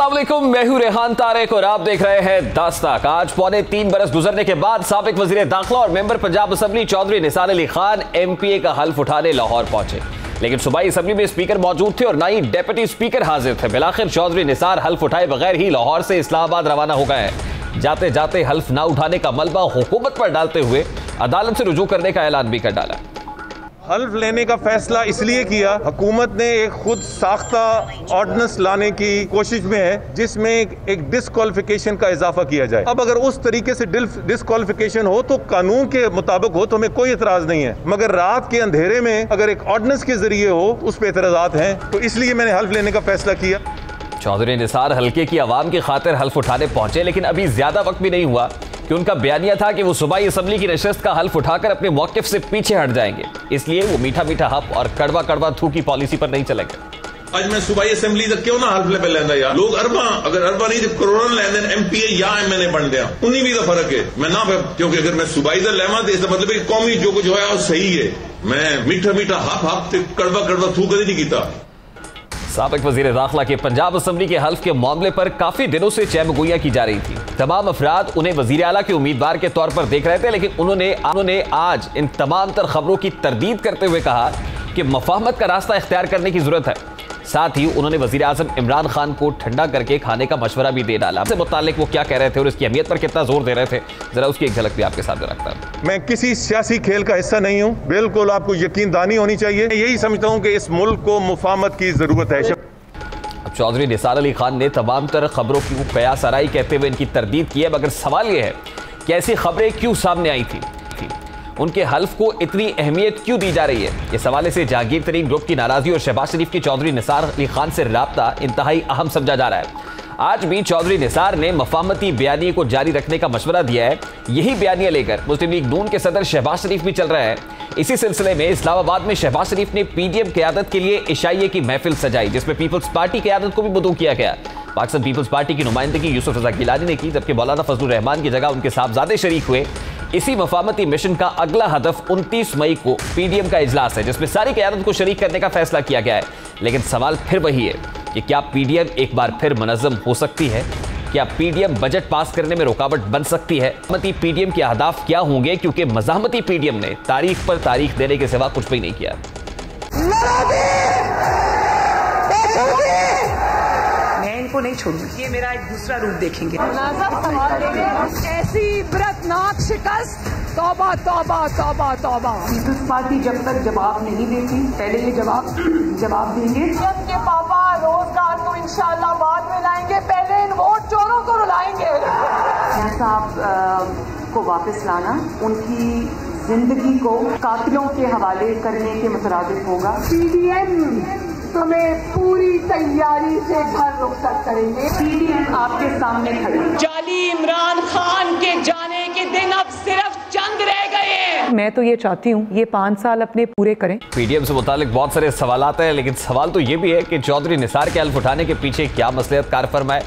अस्सलाम वालेकुम, मैं हूं रेहान तारिक और आप देख रहे हैं दास्ताक। आज पौने 3 बरस गुजरने के बाद साबिक वजीर दाखिला और member Punjab assembly Chaudhry Nisar Ali Khan MPA का हल्फ उठाने लाहौर पहुंचे, लेकिन सूबाई असेंबली में स्पीकर मौजूद थे और ना ही डेप्यूटी स्पीकर हाजिर थे। बिलाखिर चौधरी निसार हल्फ उठाए बगैर ही लाहौर से इस्लामाबाद रवाना हो गए हैं। जाते जाते हल्फ ना उठाने का मलबा हुकूमत पर डालते हुए अदालत से रुजू करने का ऐलान भी कर डाला। हल्फ लेने का फैसला इसलिए किया, हुकूमत ने एक खुद साख्ता ऑर्डिनेंस लाने की कोशिश में है जिसमें एक डिस्क्वालिफिकेशन का इजाफा किया जाए। अब अगर उस तरीके से डिस्क्वालिफिकेशन हो तो कानून के मुताबिक हो तो हमें कोई एतराज नहीं है, मगर रात के अंधेरे में अगर एक ऑर्डिनेंस के जरिए हो उस पर एतराजात हैं, तो इसलिए मैंने हल्फ लेने का फैसला किया। चौधरी निसार हल्के की आवाम की खातिर हल्फ उठाने पहुंचे, लेकिन अभी ज्यादा वक्त भी नहीं हुआ कि उनका बयानिया था कि वो सूबाई असेंबली की नशस्त का हल्फ उठाकर अपने मौक़िफ़ से पीछे हट जाएंगे। इसलिए वो मीठा मीठा हप और कड़वा कड़वा थू की पॉलिसी पर नहीं चलेंगे। आज मैं सूबाई असेंबली तक क्यों ना हल्फ पे लेंदा यार, लोग अरबा नहीं तो करोड़ों लेंदे MPA या MNA बन दिया, उन्हीं भी का फर्क है। मैं ना, क्योंकि अगर मैं सूबाई का लेवा तो इसका मतलब कौमी जो कुछ होया वो सही है। मैं मीठा मीठा हप कड़वा कड़वा थू कभी नहीं किया। साबिक वजीर दाखिला के पंजाब असेंबली के हल्फ के मामले पर काफी दिनों से चहमगोइयां की जा रही थी। तमाम अफराद उन्हें वजीर आला के उम्मीदवार के तौर पर देख रहे थे, लेकिन उन्होंने आज इन तमाम तर खबरों की तरदीद करते हुए कहा कि मफाहमत का रास्ता इख्तियार करने की जरूरत है। साथ ही उन्होंने वजीर आजम इमरान खान को ठंडा करके खाने का मशवरा भी दे डाला। इससे मुतालिक वो क्या कह रहे थे और इसकी अहमियत पर कितना जोर दे रहे थे, जरा उसकी एक झलक भी आपके सामने रखता हूं। मैं किसी सियासी खेल का हिस्सा नहीं हूं, बिल्कुल आपको यकीनदानी होनी चाहिए। यही समझता हूं कि इस मुल्क को मुफाहमत की जरूरत है। चौधरी निसार अली खान ने तमाम तरह खबरों की कयास आराई कहते हुए इनकी तरदीद की है, मगर सवाल यह है कि ऐसी खबरें क्यों सामने आई थी, उनके हल्फ को इतनी अहमियत क्यों दी जा रही है। इस हवाले से जहांगीर तरीन ग्रुप की नाराजगी और शहबाज शरीफ की चौधरी निसार अली खान से राब्ता इंतहाई अहम समझा जा रहा है। आज भी चौधरी निसार ने मफाहमती बयानिए को जारी रखने का मशवरा दिया है। यही बयानिया लेकर मुस्लिम लीग नून के सदर शहबाज शरीफ भी चल रहे हैं। इसी सिलसिले में इस्लामाबाद में शहबाज शरीफ ने PDM क़यादत के लिए इशाइये की महफिल सजाई, जिसमें पीपल्स पार्टी क़यादत को भी मदऊ किया गया। पाकिस्तान पीपल्स पार्टी की नुमाइंदगी यूसुफ रजा गिलानी ने की, जबकि मौलाना फजलुर रहमान की जगह उनके साहबजादे शरीक हुए। इसी मफाहमती मिशन का अगला हदफ 29 मई को PDM का इजलास है, जिसमें सारी क़यादत को शरीक करने का फैसला किया गया है। लेकिन सवाल फिर वही है कि क्या PDM एक बार फिर मुनज़्ज़म हो सकती है? क्या PDM बजट पास करने में रुकावट बन सकती है? मज़ाहमती PDM के अहदाफ क्या होंगे, क्योंकि मज़ाहमती PDM ने तारीख पर तारीख देने के सिवा कुछ भी नहीं किया। मैं इनको नहीं छोड़ूंगी, ये मेरा एक दूसरा रूप देखेंगे। ऐसी इबरतनाक शिकस्त, तौबा तौबा तौबा तौबा। पीपल्स पार्टी जब तक जवाब नहीं देती, पहले ये जवाब देंगे। के पापा रोजगार तो इंशाल्लाह बाद में लाएंगे, पहले इन वोट चोरों को रुलाएंगे। खान साहब को वापस लाना उनकी जिंदगी को कातिलों के हवाले करने के मुतरादिफ होगा। PDM तुम्हें पूरी तैयारी से घर रुखसत करेंगे। PDM आपके सामने खड़ी। जाली इमरान खान के जाने के दिन अब सिर्फ चंद रह गए। मैं तो ये चाहती हूँ ये 5 साल अपने पूरे करें। PDM से मुतालिक बहुत सारे सवालात हैं, लेकिन सवाल तो ये भी है कि चौधरी निसार के हल्फ उठाने के पीछे क्या मसलहत कार फरमा है।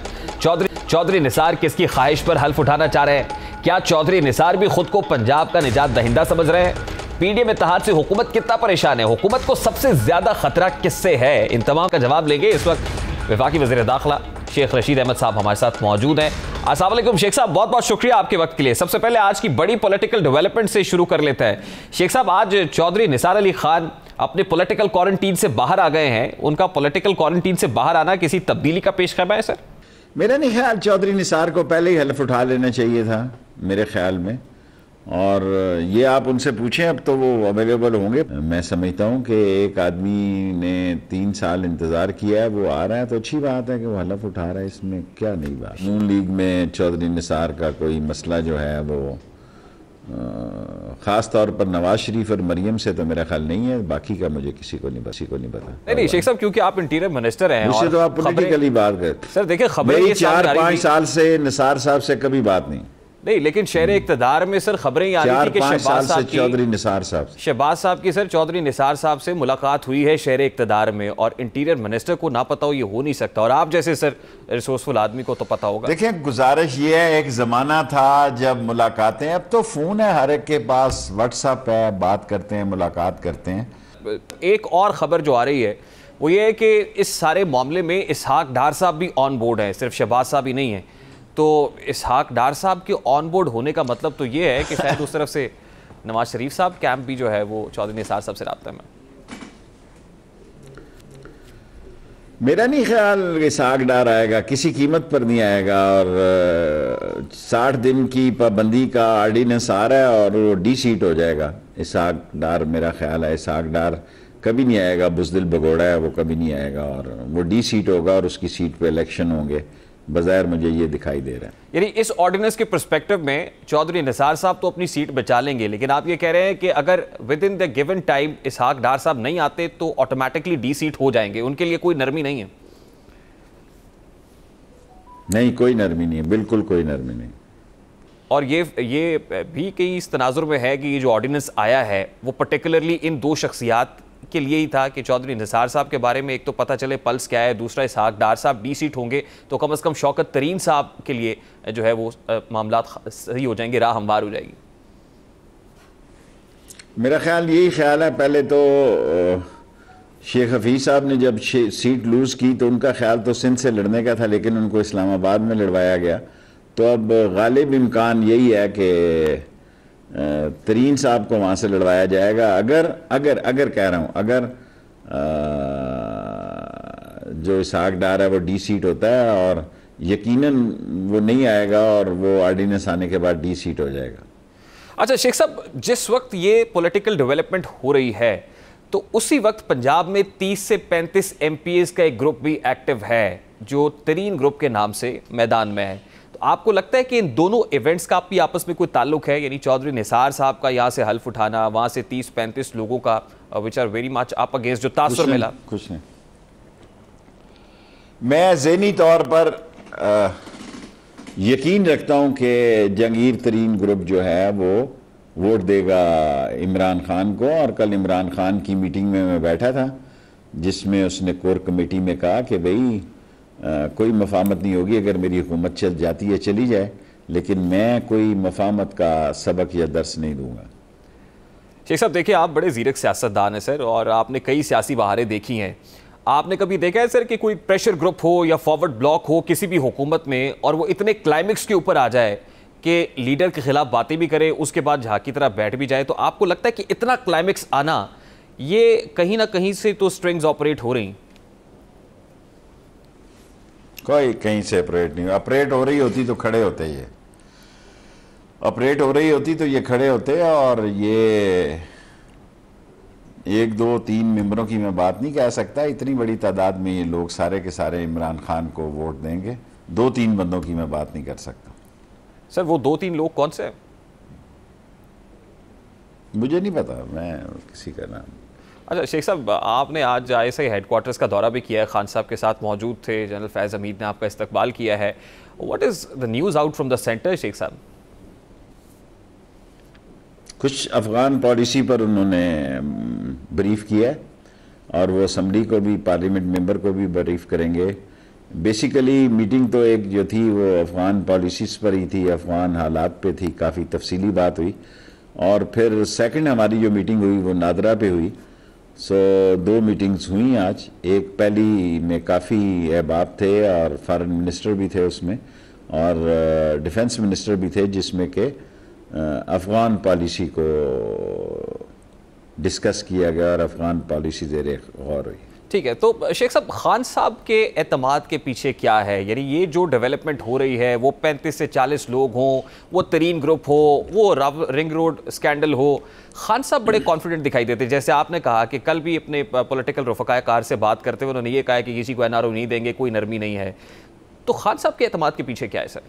चौधरी निसार किसकी ख्वाहिश पर हल्फ उठाना चाह रहे हैं? क्या चौधरी निसार भी खुद को पंजाब का निजात दहिंदा समझ रहे हैं? PDM इत्तेहाद से हुकूमत कितना परेशान है? हुकूमत को सबसे ज्यादा खतरा किससे है? इन तमाम का जवाब लेंगे। इस वक्त वफाकी वज़ीर दाखिला शेख रशीद अहमद साहब हमारे साथ मौजूद हैं। अस्सलाम वालेकुम शेख साहब, बहुत बहुत शुक्रिया आपके वक्त के लिए। सबसे पहले आज की बड़ी पॉलिटिकल डेवलपमेंट से शुरू कर लेते हैं। शेख साहब, आज चौधरी निसार अली खान अपने पॉलिटिकल क्वारंटीन से बाहर आ गए हैं। उनका पॉलिटिकल क्वारंटीन से बाहर आना किसी तब्दीली का पेश ख़बर है सर? मेरा नहीं ख्याल, चौधरी निसार को पहले ही हल्फ उठा लेना चाहिए था मेरे ख्याल में, और ये आप उनसे पूछें, अब तो वो अवेलेबल होंगे। मैं समझता हूँ कि एक आदमी ने 3 साल इंतज़ार किया है, वो आ रहा है तो अच्छी बात है कि वो हल्फ उठा रहा है, इसमें क्या नई बात। नून लीग में चौधरी निसार का कोई मसला जो है वो ख़ास तौर पर नवाज शरीफ और मरियम से तो मेरा ख्याल नहीं है, बाकी का मुझे किसी को नहीं पता। नहीं शेख साहब, क्योंकि आप इंटीरियर मिनिस्टर हैं, उससे तो आप पॉलिटिकली बात करते सर। देखिए, खबरें 4-5 साल से निसार साहब से कभी बात नहीं, लेकिन शहर इक़्तिदार में सर खबरें आ रही थी कि शहबाज साहब की चौधरी निसार साहब की सर चौधरी निसार साहब से मुलाकात हुई है शहर इक़्तिदार में, और इंटीरियर मिनिस्टर को ना पता हो ये हो नहीं सकता, और आप जैसे सर रिसोर्सफुल आदमी को तो पता होगा। देखिए, गुजारिश ये है, एक ज़माना था जब मुलाकातें, अब तो फ़ोन है हर एक के पास, व्हाट्सएप है, बात करते हैं, मुलाकात करते हैं। एक और ख़बर जो आ रही है वो ये है कि इस सारे मामले में इसहाक डार साहब भी ऑन बोर्ड हैं, सिर्फ शहबाज साहब ही नहीं है। तो इसहाक डार साहब के ऑन बोर्ड होने का मतलब तो ये है कि शायद उस तरफ से नवाज शरीफ साहब कैंप भी जो है वो चौधरी निसार साहब से राब्ता में। मेरा नहीं ख्याल इसहाक डार आएगा, किसी कीमत पर नहीं आएगा। और 60 दिन की पाबंदी का ऑर्डिनेंस आ रहा है और वो डी सीट हो जाएगा इसहाक डार। मेरा ख्याल है इसहाक डार कभी नहीं आएगा, बुज़दिल भगोड़ा है वो, कभी नहीं आएगा और वो डी सीट होगा और उसकी सीट पे इलेक्शन होंगे। बज़ाहिर मुझे ये दिखाई दे रहा है। यानी इस ऑर्डिनेंस के पर्सपेक्टिव में चौधरी निसार साहब तो अपनी सीट बचा लेंगे, लेकिन आप ये कह रहे हैं कि अगर within the given time Ishaq Dar साहब नहीं आते तो ऑटोमेटिकली डी सीट हो जाएंगे, उनके लिए कोई नरमी नहीं है? नहीं, कोई नरमी नहीं है, बिल्कुल कोई नरमी नहीं। और ये भी कई इस तनाजुर में है कि ये जो ऑर्डिनेंस आया है वो पर्टिकुलरली इन दो शख्सियात के लिए ही था कि चौधरी निसार साहब के बारे में एक तो पता चले पल्स क्या है, दूसरा इसहाक डार साहब डी सीट होंगे तो कम से कम शौकत तरीन साहब के लिए जो है वो मामला सही हो जाएंगे, राह हमवार हो जाएगी। मेरा ख्याल यही ख्याल है। पहले तो शेख हफीज़ साहब ने जब सीट लूज़ की तो उनका ख्याल तो सिंध से लड़ने का था, लेकिन उनको इस्लामाबाद में लड़वाया गया। तो अब गालिब इम्कान यही है कि तरीन साहब को वहाँ से लड़वाया जाएगा। अगर कह रहा हूँ, अगर जो इसहाक डार है वो डी सीट होता है और यकीनन वो नहीं आएगा और वो ऑर्डिनेंस आने के बाद डी सीट हो जाएगा। अच्छा शेख साहब, जिस वक्त ये पॉलिटिकल डेवलपमेंट हो रही है तो उसी वक्त पंजाब में 30 से 35 MPs का एक ग्रुप भी एक्टिव है जो तरीन ग्रुप के नाम से मैदान में है। तो आपको लगता है कि इन दोनों इवेंट्स का भी आपस में कोई ताल्लुक है? यानी चौधरी निसार साहब का यहाँ से हल्फ उठाना, वहाँ से 30-35 लोगों का which are very much up against जो तासुर मिला? कुछ नहीं। मैं ज़हनी तौर पर यकीन रखता हूँ कि जहांगीर तरीन ग्रुप जो है वो वोट देगा इमरान खान को। और कल इमरान खान की मीटिंग में मैं बैठा था जिसमें उसने कोर कमेटी में कहा कि भाई कोई मफामत नहीं होगी, अगर मेरी हुकूमत चल जाती है चली जाए, लेकिन मैं कोई मफामत का सबक या दर्स नहीं दूंगा। शेख साहब देखिए, आप बड़े ज़ीरक सियासतदान हैं सर और आपने कई सियासी बहारें देखी हैं। आपने कभी देखा है सर कि कोई प्रेशर ग्रुप हो या फॉरवर्ड ब्लॉक हो किसी भी हुकूमत में और वो इतने क्लाइमेक्स के ऊपर आ जाए कि लीडर के खिलाफ बातें भी करे, उसके बाद झांक की तरह बैठ भी जाए? तो आपको लगता है कि इतना क्लाइमेक्स आना, ये कहीं ना कहीं से तो स्ट्रिंग्स ऑपरेट हो रही? कोई कहीं से ऑपरेट नहीं, ऑपरेट हो रही होती तो खड़े होते, ये ऑपरेट हो रही होती तो ये खड़े होते। और ये 1, 2, 3 मेंबरों की मैं बात नहीं कह सकता, इतनी बड़ी तादाद में ये लोग सारे के सारे इमरान खान को वोट देंगे। 2-3 बंदों की मैं बात नहीं कर सकता। सर वो 2-3 लोग कौन से हैं? मुझे नहीं पता, मैं किसी का नाम। अच्छा शेख साहब, आपने आज ISI हेडक्वार्टर्स का दौरा भी किया है, खान साहब के साथ मौजूद थे, जनरल फैज़ हमीद ने आपका इस्तकबाल किया है। What is the news out from the centre Sheikh साहब? कुछ अफगान पॉलिसी पर उन्होंने ब्रीफ किया और वो असम्बली को भी, पार्लियामेंट मेंबर को भी ब्रीफ करेंगे। बेसिकली मीटिंग तो एक जो थी वो अफगान पॉलिसीज़ पर ही थी, अफगान हालात पे थी, काफ़ी तफसीली बात हुई। और फिर सेकंड हमारी जो मीटिंग हुई वो नादरा पे हुई। सो 2 मीटिंग्स हुई आज। एक पहली में काफ़ी अहबाब थे और फॉरेन मिनिस्टर भी थे उसमें और डिफेंस मिनिस्टर भी थे, जिसमें कि अफ़गान पॉलिसी को डिस्कस किया गया और अफ़गान पॉलिसी ज़ेरे गौर हुई। ठीक है, तो शेख साहब खान साहब के एतमाद के पीछे क्या है? यानी ये जो डेवलपमेंट हो रही है, वो 35 से 40 लोग हों, वो तरीन ग्रुप हो, वो रिंग रोड स्कैंडल हो, खान साहब बड़े कॉन्फिडेंट दिखाई देते। जैसे आपने कहा कि कल भी अपने पॉलिटिकल रफ़क़ाए कार से बात करते हुए उन्होंने ये कहा कि किसी को NRO नहीं देंगे, कोई नरमी नहीं है। तो खान साहब के एतमाद के पीछे क्या है सर?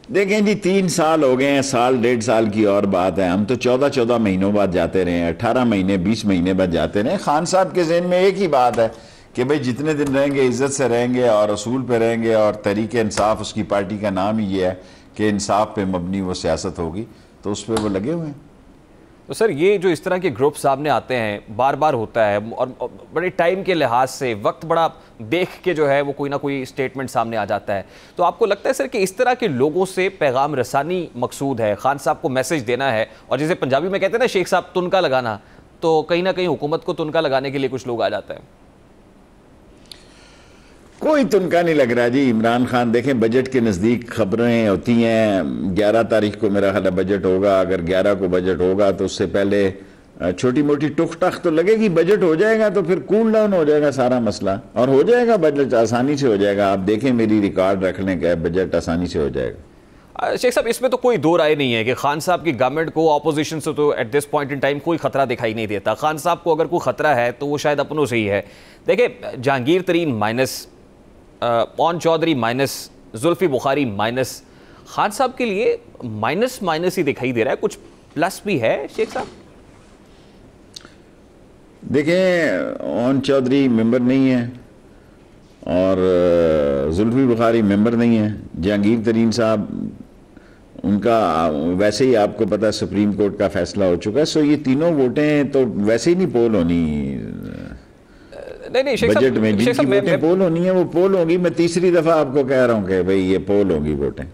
देखें जी, 3 साल हो गए हैं, साल 1.5 साल की और बात है। हम तो 14 महीनों बाद जाते रहे, 18 महीने 20 महीने बाद जाते रहे। खान साहब के ज़हन में एक ही बात है कि भाई जितने दिन रहेंगे इज़्ज़त से रहेंगे और असूल पे रहेंगे, और तहरीक इंसाफ उसकी पार्टी का नाम ही ये है कि इंसाफ पे मबनी वो सियासत होगी, तो उस पर वो लगे हुए हैं। तो सर ये जो इस तरह के ग्रुप सामने आते हैं, बार बार होता है और बड़े टाइम के लिहाज से वक्त बड़ा देख के जो है वो कोई ना कोई स्टेटमेंट सामने आ जाता है, तो आपको लगता है सर कि इस तरह के लोगों से पैगाम रसानी मकसूद है, खान साहब को मैसेज देना है, और जैसे पंजाबी में कहते हैं ना शेख साहब, तुनका लगाना, तो कहीं ना कहीं हुकूमत को तुनका लगाने के लिए कुछ लोग आ जाते हैं। कोई तुनका नहीं लग रहा जी। इमरान खान देखें, बजट के नज़दीक खबरें होती हैं, 11 तारीख को मेरा ख्याल बजट होगा। अगर 11 को बजट होगा तो उससे पहले छोटी मोटी टुक टक तो लगेगी। बजट हो जाएगा तो फिर कूल डाउन हो जाएगा सारा मसला, और हो जाएगा बजट, आसानी से हो जाएगा। आप देखें, मेरी रिकॉर्ड रख लें कि बजट आसानी से हो जाएगा। शेख साहब, इसमें तो कोई दो राय नहीं है कि खान साहब की गवर्नमेंट को ऑपोजिशन से तो at this point in time कोई खतरा दिखाई नहीं देता। खान साहब को अगर कोई खतरा है तो वो शायद अपनों से ही है। देखिए, जहांगीर तरीन माइनस, पवन चौधरी माइनस, जुल्फी बुखारी माइनस, खान साहब के लिए माइनस माइनस ही दिखाई दे रहा है। कुछ प्लस भी है शेख साहब? देखें, पवन चौधरी मेंबर नहीं है और जुल्फी बुखारी मेंबर नहीं है। जहांगीर तरीन साहब, उनका वैसे ही आपको पता है सुप्रीम कोर्ट का फैसला हो चुका है। सो ये तीनों वोटें तो वैसे ही नहीं पोल होनी नहीं बजट में। जिनकी वोटें पोल होनी है वो पोल होगी। मैं तीसरी दफा आपको कह रहा हूं कि भाई ये पोल होगी वोटें।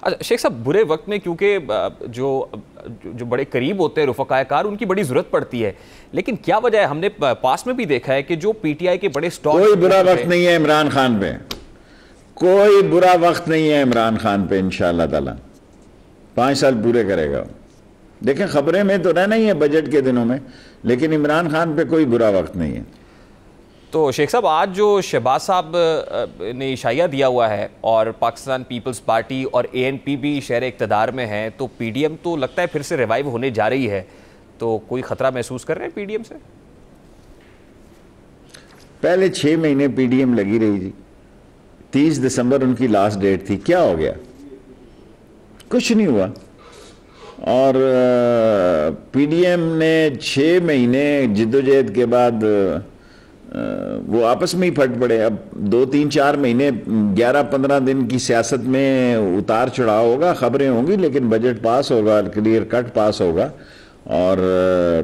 अच्छा शेख साहब, बुरे वक्त में क्योंकि जो बड़े करीब होते हैं रफ़क़ाए कार, उनकी बड़ी ज़रूरत पड़ती है, लेकिन क्या वजह है? हमने पास में भी देखा है कि जो पीटीआई के बड़े स्टॉक, कोई बुरा वक्त नहीं है इमरान खान पे, कोई बुरा वक्त नहीं है इमरान खान पे। इंशाअल्लाह ताला 5 साल पूरे करेगा। देखें, खबरें में तो रहना ही है बजट के दिनों में, लेकिन इमरान खान पे कोई बुरा वक्त नहीं है। तो शेख साहब, आज जो शहबाज साहब ने इशाया दिया हुआ है और पाकिस्तान पीपल्स पार्टी और ANP भी शहर इक़्तिदार में है, तो PDM तो लगता है फिर से रिवाइव होने जा रही है। तो कोई खतरा महसूस कर रहे हैं PDM से? पहले 6 महीने PDM लगी रही थी। 30 दिसंबर उनकी लास्ट डेट थी। क्या हो गया? कुछ नहीं हुआ। और PDM ने 6 महीने जिद्दोजहद के बाद वो आपस में ही फट पड़े। अब 2, 3, 4 महीने, 11-15 दिन की सियासत में उतार चढ़ाव होगा, खबरें होंगी, लेकिन बजट पास होगा, क्लियर कट पास होगा। और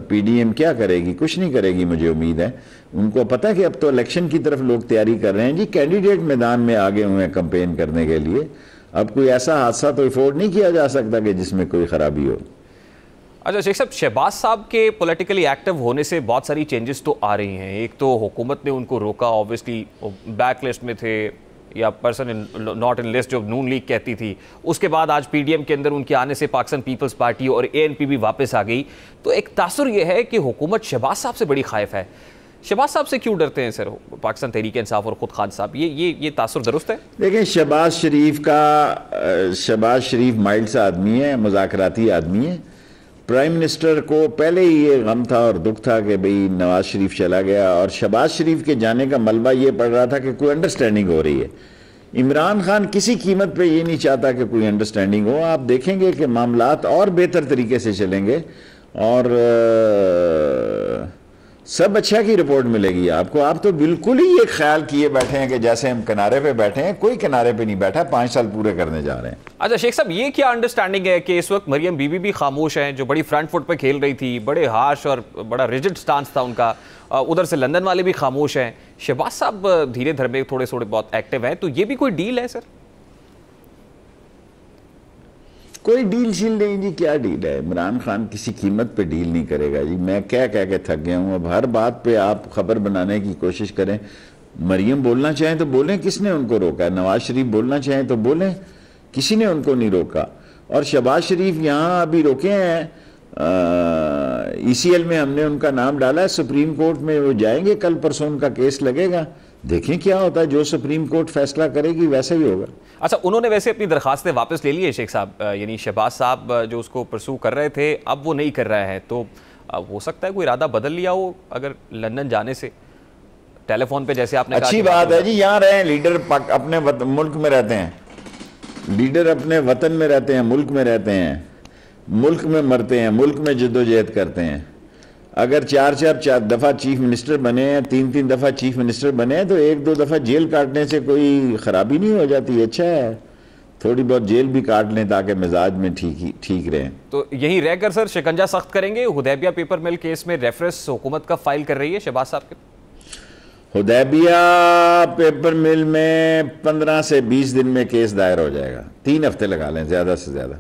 PDM क्या करेगी? कुछ नहीं करेगी, मुझे उम्मीद है। उनको पता है कि अब तो इलेक्शन की तरफ लोग तैयारी कर रहे हैं जी। कैंडिडेट मैदान में आगे हुए हैं कैंपेन करने के लिए। अब कोई ऐसा हादसा तो अफोर्ड नहीं किया जा सकता कि जिसमें कोई खराबी हो। अच्छा शेख साहब, शहबाज साहब के पॉलिटिकली एक्टिव होने से बहुत सारी चेंजेस तो आ रही हैं। एक तो हुकूमत ने उनको रोका, ऑब्वियसली बैक लिस्ट में थे या पर्सन नॉट इन लिस्ट जो नून लीग कहती थी। उसके बाद आज PDM के अंदर उनके आने से पाकिस्तान पीपल्स पार्टी और ANP भी वापस आ गई। तो एक तासुर यह है कि हुकूमत शहबाज साहब से बड़ी खाइफ है। शहबाज साहब से क्यों डरते हैं सर पाकिस्तान तहरीक इंसाफ और खुद खान साहब? ये तासुर दुरुस्त है? देखिए, शहबाज शरीफ माइल्ड सा आदमी है, मुज़ाकराती आदमी है। प्राइम मिनिस्टर को पहले ही ये गम था और दुख था कि भाई नवाज शरीफ चला गया, और शहबाज शरीफ के जाने का मलबा ये पड़ रहा था कि कोई अंडरस्टैंडिंग हो रही है। इमरान खान किसी कीमत पे ये नहीं चाहता कि कोई अंडरस्टैंडिंग हो। आप देखेंगे कि मामलात और बेहतर तरीके से चलेंगे और सब अच्छा की रिपोर्ट मिलेगी आपको। आप तो बिल्कुल ही ये ख्याल किए बैठे हैं कि जैसे हम किनारे पे बैठे हैं। कोई किनारे पे नहीं बैठा, 5 साल पूरे करने जा रहे हैं। अच्छा शेख साहब, ये क्या अंडरस्टैंडिंग है कि इस वक्त मरियम बीबी भी खामोश हैं, जो बड़ी फ्रंट फुट पे खेल रही थी, बड़े हार्श और बड़ा रिजिड स्टांस था उनका। उधर से लंदन वाले भी खामोश हैं, शहबाज साहब धीरे धीरे थोड़े बहुत एक्टिव हैं। तो ये भी कोई डील है सर? कोई डील शील नहीं जी। क्या डील है? इमरान खान किसी कीमत पे डील नहीं करेगा जी। मैं कह के थक गया हूँ। अब हर बात पे आप खबर बनाने की कोशिश करें। मरियम बोलना चाहें तो बोलें, किसने उनको रोका? नवाज शरीफ बोलना चाहें तो बोलें, किसी ने उनको नहीं रोका। और शहबाज शरीफ यहाँ अभी रोके हैं, ECL में हमने उनका नाम डाला है, सुप्रीम कोर्ट में वो जाएंगे, कल परसों उनका केस लगेगा। देखें क्या होता है। जो सुप्रीम कोर्ट फैसला करेगी वैसा ही होगा। अच्छा, उन्होंने वैसे अपनी दरखास्तें वापस ले ली है शेख साहब, यानी शहबाज साहब जो उसको परसू कर रहे थे अब वो नहीं कर रहे हैं। तो हो सकता है कोई इरादा बदल लिया हो अगर लंदन जाने से? टेलीफोन पे जैसे आपने अच्छी बात है जी। यहाँ रहे लीडर, अपने मुल्क में रहते हैं, लीडर अपने वतन में रहते हैं, मुल्क में रहते हैं, मुल्क में मरते हैं, मुल्क में जद्दोजहद करते हैं। अगर 4 दफ़ा चीफ मिनिस्टर बने हैं, 3 दफ़ा चीफ मिनिस्टर बने हैं, तो 1-2 दफ़ा जेल काटने से कोई ख़राबी नहीं हो जाती। अच्छा है, थोड़ी बहुत जेल भी काट लें ताकि मिजाज में ठीक रहें। तो यही रहकर सर शिकंजा सख्त करेंगे। हुदैबिया पेपर मिल केस में रेफरेंस हुकूमत का फाइल कर रही है शहबाज साहब के। हुदैबिया पेपर मिल में 15 से 20 दिन में केस दायर हो जाएगा। 3 हफ्ते लगा लें ज़्यादा से ज़्यादा।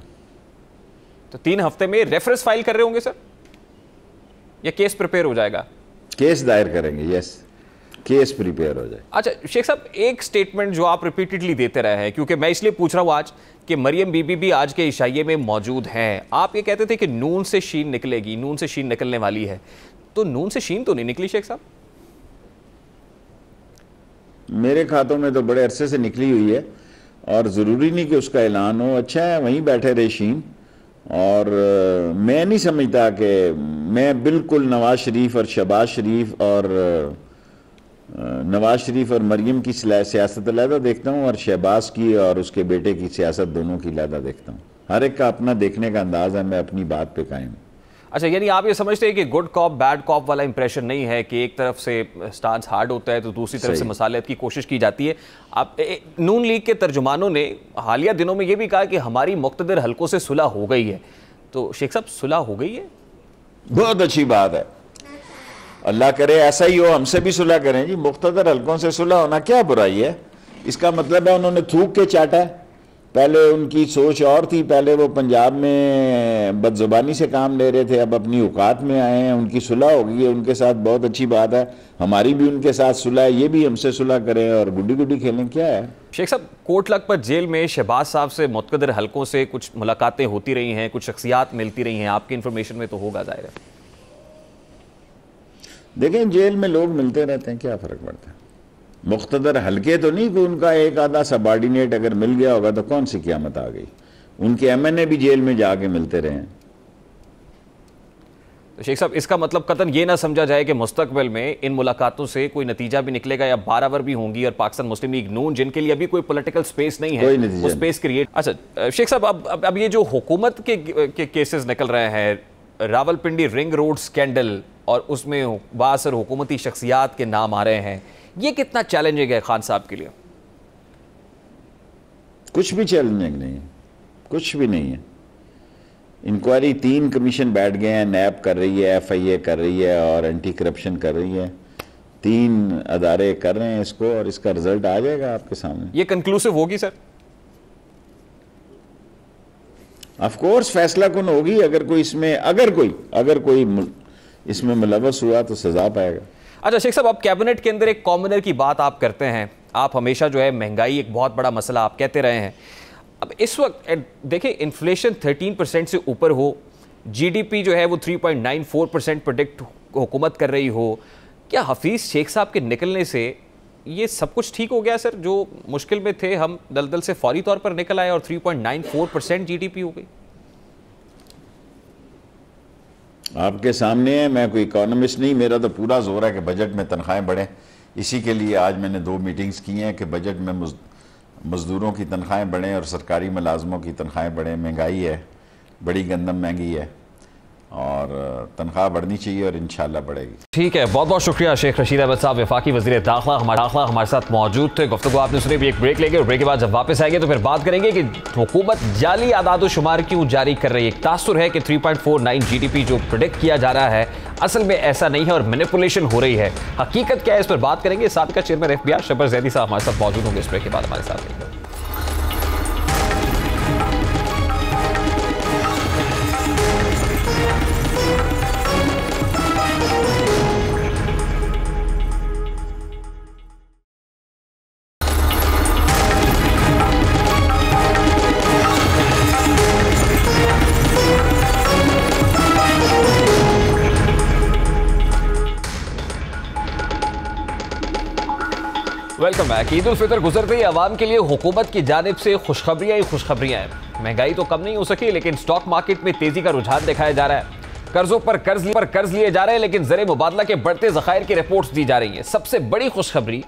तो 3 हफ्ते में रेफरेंस फाइल कर रहे होंगे सर? या केस प्रिपेयर हो जाएगा? केस दायर करेंगे, यस, केस प्रिपेयर हो जाए। अच्छा शेख साहब, एक स्टेटमेंट जो आप रिपीटेडली देते रहे हैं, क्योंकि मैं इसलिए पूछ रहा हूँ आज कि मरियम बीबी भी आज के इशाइये में मौजूद हैं, आप ये कहते थे कि नून से शीन निकलेगी, नून से शीन निकलने वाली है, तो नून से शीन तो नहीं निकली शेख साहब? मेरे खातों में तो बड़े अरसे से निकली हुई है और ज़रूरी नहीं कि उसका ऐलान हो। अच्छा है, वहीं बैठे रहे शीन। और मैं नहीं समझता कि मैं बिल्कुल नवाज शरीफ और शहबाज शरीफ और नवाज शरीफ और मरियम की सियासत अलहदा देखता हूँ और शहबाज की और उसके बेटे की सियासत दोनों की अलहदा देखता हूँ। हर एक का अपना देखने का अंदाज है, मैं अपनी बात पे कायम हूँ। अच्छा, यानी आप ये समझते हैं कि गुड कॉप बैड कॉप वाला इंप्रेशन नहीं है कि एक तरफ से स्टांस हार्ड होता है तो दूसरी तरफ से मसालियत की कोशिश की जाती है। आप नून लीग के तर्जुमानों ने हालिया दिनों में ये भी कहा कि हमारी मुक़्तदर हलकों से सुलह हो गई है, तो शेख साहब सुलह हो गई है? बहुत अच्छी बात है, अल्लाह करे ऐसा ही हो, हमसे भी सुलह करें जी। मुख्तदर हलकों से सुलह होना क्या बुराई है? इसका मतलब है उन्होंने थूक के चाटा है। पहले उनकी सोच और थी, पहले वो पंजाब में बदजुबानी से काम ले रहे थे, अब अपनी औकात में आए हैं, उनकी सुलह हो गई है उनके साथ, बहुत अच्छी बात है। हमारी भी उनके साथ सुलह है, ये भी हमसे सुलह करें और गुड्डी गुड्डी खेलें, क्या है? शेख साहब, कोट लखपत जेल में शहबाज साहब से मुतकदर हलकों से कुछ मुलाकातें होती रही हैं, कुछ शख्सियात मिलती रही हैं, आपकी इंफॉर्मेशन में तो होगा ज़ाहिर है। देखें, जेल में लोग मिलते रहते हैं, क्या फ़र्क पड़ता है? मुख्तदर हल्के तो नहीं कि उनका एक आधा सबॉर्डिनेट अगर मिल गया होगा तो कौन सी क़यामत आ गई। उनके एमएनए भी जेल में जाके मिलते रहे। तो शेख साहब, इसका मतलब कतन ये ना समझा जाए कि मुस्तकबिल में इन मुलाकातों से कोई नतीजा भी निकलेगा या बारावर भी होंगी और पाकिस्तान मुस्लिम लीग नून, जिनके लिए अभी कोई पॉलिटिकल स्पेस नहीं है, वो स्पेस क्रिएट। अच्छा शेख साहब, अब ये जो हुकूमत के केसेस निकल रहे हैं, रावलपिंडी रिंग रोड स्कैंडल और उसमें बासर हुकूमती शख्सियात के नाम आ रहे हैं, ये कितना चैलेंजिंग है खान साहब के लिए? कुछ भी चैलेंजिंग नहीं है, कुछ भी नहीं है। इंक्वायरी 3 कमीशन बैठ गए हैं, नैब कर रही है, FIA कर रही है और एंटी करप्शन कर रही है। 3 अदारे कर रहे हैं इसको और इसका रिजल्ट आ जाएगा आपके सामने। ये कंक्लूसिव होगी सर? ऑफ कोर्स फैसला कौन होगी। अगर कोई इसमें मुलव्वस हुआ तो सजा पाएगा। अच्छा शेख साहब, अब कैबिनेट के अंदर एक कॉमनर की बात आप करते हैं, आप हमेशा जो है महंगाई एक बहुत बड़ा मसला आप कहते रहे हैं। अब इस वक्त देखिए, इन्फ्लेशन 13% से ऊपर हो, GDP जो है वो 3.94% प्रोडिक्ट हुकूमत कर रही हो, क्या हफीज़ शेख साहब के निकलने से ये सब कुछ ठीक हो गया सर? जो मुश्किल में थे हम दलदल से फौरी तौर पर निकल आए और 3.94% GDP हो गई। आपके सामने है, मैं कोई इकोनॉमिस्ट नहीं, मेरा तो पूरा जोर है कि बजट में तनख्वाहें बढ़ें। इसी के लिए आज मैंने 2 मीटिंग्स की हैं कि बजट में मज़दूरों की तनख्वाहें बढ़ें और सरकारी मुलाजमों की तनख्वाहें बढ़ें। महंगाई है, बड़ी गंदम महंगी है और तनख्वाह बढ़नी चाहिए और इंशाल्लाह बढ़ेगी। ठीक है, बहुत बहुत शुक्रिया शेख रशीद अहमद साहब, वफाकी वज़ीर दाखिला हमारे साथ मौजूद थे। गुफ्तगू आपने सुनी। भी एक ब्रेक लेंगे और ब्रेक के बाद जब वापस आएंगे तो फिर बात करेंगे कि हुकूमत जाली आदाद शुमार क्यों जारी कर रही है। एक तासुर है कि 3.49 GDP जो प्रोडिक्ट किया जा रहा है असल में ऐसा नहीं है और मैनिपुलेशन हो रही है। हकीकत क्या है, इस पर बात करेंगे। साबिका चेयरमैन FBI शबर जैदी साहब हमारे साथ मौजूद होंगे इस ब्रेक के बाद हमारे साथ। Welcome back. ईद उल फितर गुजरते ही आवाम के लिए हुकूमत की जानिब से खुशखबरियां ही खुशखबरियां हैं। महंगाई तो कम नहीं हो सकी, लेकिन स्टॉक मार्केट में तेजी का रुझान दिखाया जा रहा है। कर्जों पर कर्ज लिए जा रहे हैं, लेकिन ज़र मुबादला के बढ़ते ज़खायर की रिपोर्ट्स दी जा रही हैं। सबसे बड़ी खुशखबरी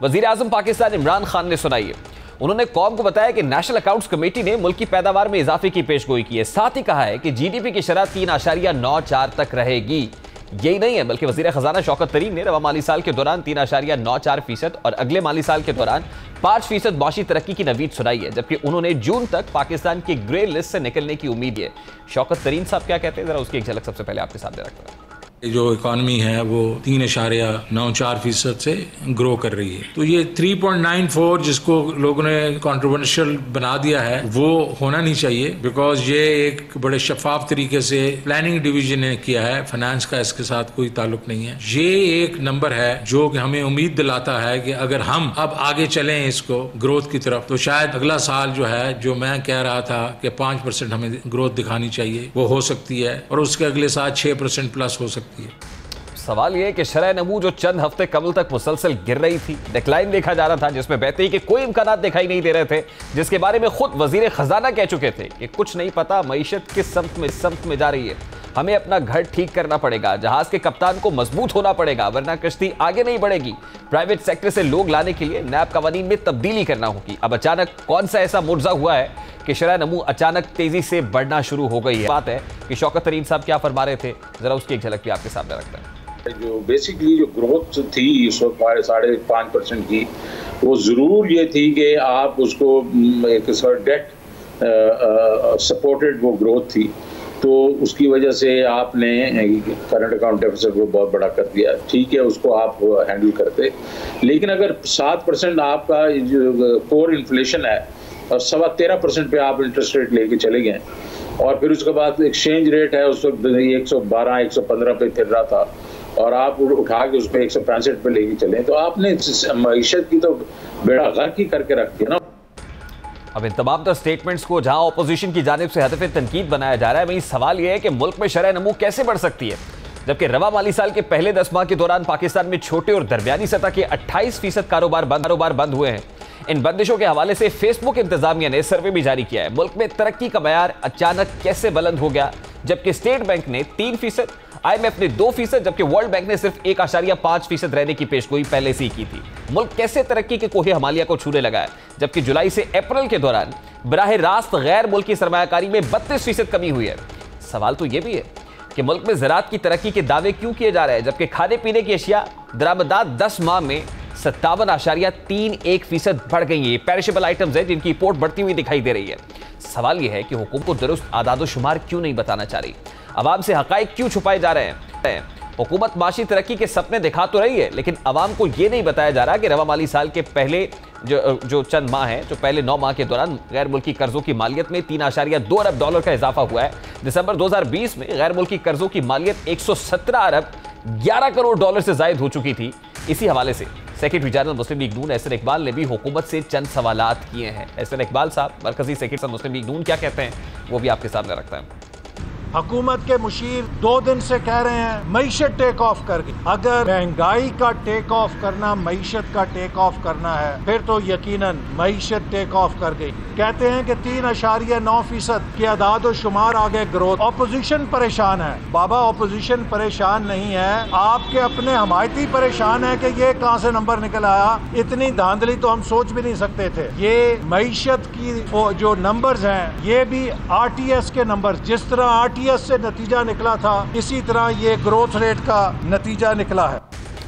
वज़ीर आज़म पाकिस्तान इमरान खान ने सुनाई है। उन्होंने कौम को बताया कि नेशनल अकाउंट्स कमेटी ने मुल्क की पैदावार में इजाफे की पेशगोई की है। साथ ही कहा है कि GDP की शरह 3.94 तक रहेगी। यही नहीं है, बल्कि वज़ीर ख़जाना शौकत तरीन ने रवा माली साल के दौरान 3.94% और अगले माली साल के दौरान 5% माशी तरक्की की नवीद सुनाई है, जबकि उन्होंने जून तक पाकिस्तान की ग्रे लिस्ट से निकलने की उम्मीद है। शौकत तरीन साहब क्या कहते हैं, जरा उसकी एक झलक सबसे पहले आपके सामने रखते हैं। जो इकॉनमी है वो 3.94% से ग्रो कर रही है। तो ये 3.94 जिसको लोगों ने कॉन्ट्रोवर्शियल बना दिया है वो होना नहीं चाहिए, बिकॉज ये एक बड़े शफाफ तरीके से प्लानिंग डिवीजन ने किया है, फाइनेंस का इसके साथ कोई ताल्लुक नहीं है। ये एक नंबर है जो कि हमें उम्मीद दिलाता है कि अगर हम अब आगे चलें इसको ग्रोथ की तरफ, तो शायद अगला साल जो है, जो मैं कह रहा था कि 5% हमें ग्रोथ दिखानी चाहिए, वो हो सकती है, और उसके अगले साल 6% प्लस हो सकती है। सवाल यह कि शरह नमू जो चंद हफ्ते कबल तक मुसलसल गिर रही थी, डिक्लाइन देखा जा रहा था, जिसमें बेहतरी के कोई इम्कानात दिखाई नहीं दे रहे थे, जिसके बारे में खुद वजीर खजाना कह चुके थे कि कुछ नहीं पता मईशत किस समत में जा रही है, हमें अपना घर ठीक करना पड़ेगा, जहाज के कप्तान को मजबूत होना पड़ेगा वरना कश्ती आगे नहीं बढ़ेगी, प्राइवेट सेक्टर से लोग लाने के लिए नैब कवानीन में तब्दीली करना होगी। अब अचानक कौन सा ऐसा मुर्जा हुआ है कि शरह नमू अचानक तेजी से बढ़ना शुरू हो गई है। बात है कि शौकत तरीन साहब क्या फरमा रहे थे, जरा उसकी एक झलक भी आपके सामने रखते हैं। जो बेसिकली जो ग्रोथ थी इस वक्त 5.5% की, वो जरूर ये थी कि आप उसको एक डेट सपोर्टेड वो ग्रोथ थी, तो उसकी वजह से आपने करंट अकाउंट डेफिसिट को बहुत बड़ा कर दिया। ठीक है, उसको आप हैंडल करते, लेकिन अगर 7% आपका जो कोर इन्फ्लेशन है और 13.25% पे आप इंटरेस्ट रेट लेके चले गए, और फिर उसके बाद एक्सचेंज रेट है उस वक्त 112-115 पे फिर रहा था, और आप उठा के उस पर 165 पे लेके चले, तो आपने मईशत की तो बेड़ा गर्क ही करके रख दिया ना। अब इन तमाम तर स्टेटमेंट्स को जहां ऑपोजिशन की जानिब से हदफ तनकीद बनाया जा रहा है, वहीं सवाल यह है कि मुल्क में शरह नमू कैसे बढ़ सकती है, जबकि रवा माली साल के पहले 10 माह के दौरान पाकिस्तान में छोटे और दरमियानी सतह के 28% कारोबार बंद हुए हैं। इन बंदिशों के हवाले से फेसबुक इंतजामिया ने सर्वे भी जारी किया है। मुल्क में तरक्की का मयार अचानक कैसे बुलंद हो गया, जबकि स्टेट बैंक ने 3%, IMF ने 2%, जबकि वर्ल्ड बैंक ने सिर्फ 1.5% रहने की पेशगोई पहले से ही की थी। मुल्क कैसे तरक्की के कोहे हमालिया को छूने लगा है, जबकि जुलाई से अप्रैल के दौरान बराह रास्त गैर मुल्की सरमायाकारी में 32% कमी हुई है। सवाल तो यह भी है कि मुल्क में ज़राअत की तरक्की के दावे क्यों किए जा रहे हैं, जबकि खाने पीने की अशिया दरामदात 10 माह में 57.31% बढ़ गई है। पेरिशेबल आइटम्स है जिनकी इंपोर्ट बढ़ती हुई दिखाई दे रही है। सवाल यह है कि हुकूमत को दुरुस्त आदाद-ओ-शुमार क्यों नहीं बताना चाह रही, अवाम से हकाइक क्यों छुपाए जा रहे हैं। हुकूमत माशी तरक्की के सपने दिखा तो रही है, लेकिन अवाम को यह नहीं बताया जा रहा कि रवा माली साल के पहले जो चंद माह हैं, जो पहले 9 माह के दौरान गैर मुल्की कर्जों की मालियत में 3.2 अरब डॉलर का इजाफा हुआ है। दिसंबर 2020 में गैर मुल्की कर्जों की मालियत 117 अरब 11 करोड़ डॉलर से जायद हो चुकी थी। इसी हवाले से सेक्रेटरी जनरल मुस्लिम लीग नून एहसन इकबाल ने भी हुकूमत से चंद सवालात किए हैं। एहसन इकबाल साहब, मरकजी सेक्रेटरी मुस्लिम लीग नून, क्या कहते हैं वो भी आपके सामने रखता है। हुकूमत के मुशीर 2 दिन से कह रहे हैं मईशत टेक ऑफ कर गई। अगर महंगाई का टेक ऑफ करना मईशत का टेक ऑफ करना है, फिर तो यकीनन मईशत टेक ऑफ कर गई। कहते हैं कि 3.9% के आदाद शुमार आगे ग्रोथ। ऑपोजिशन परेशान है बाबा, ऑपोजिशन परेशान नहीं है, आपके अपने हमायती परेशान है कि ये कहां से नंबर निकल आया। इतनी धांधली तो हम सोच भी नहीं सकते थे। ये मईशत की जो नंबर्स हैं ये भी RTS के नंबर, जिस तरह RTS से नतीजा निकला था इसी तरह ये ग्रोथ रेट का नतीजा निकला है।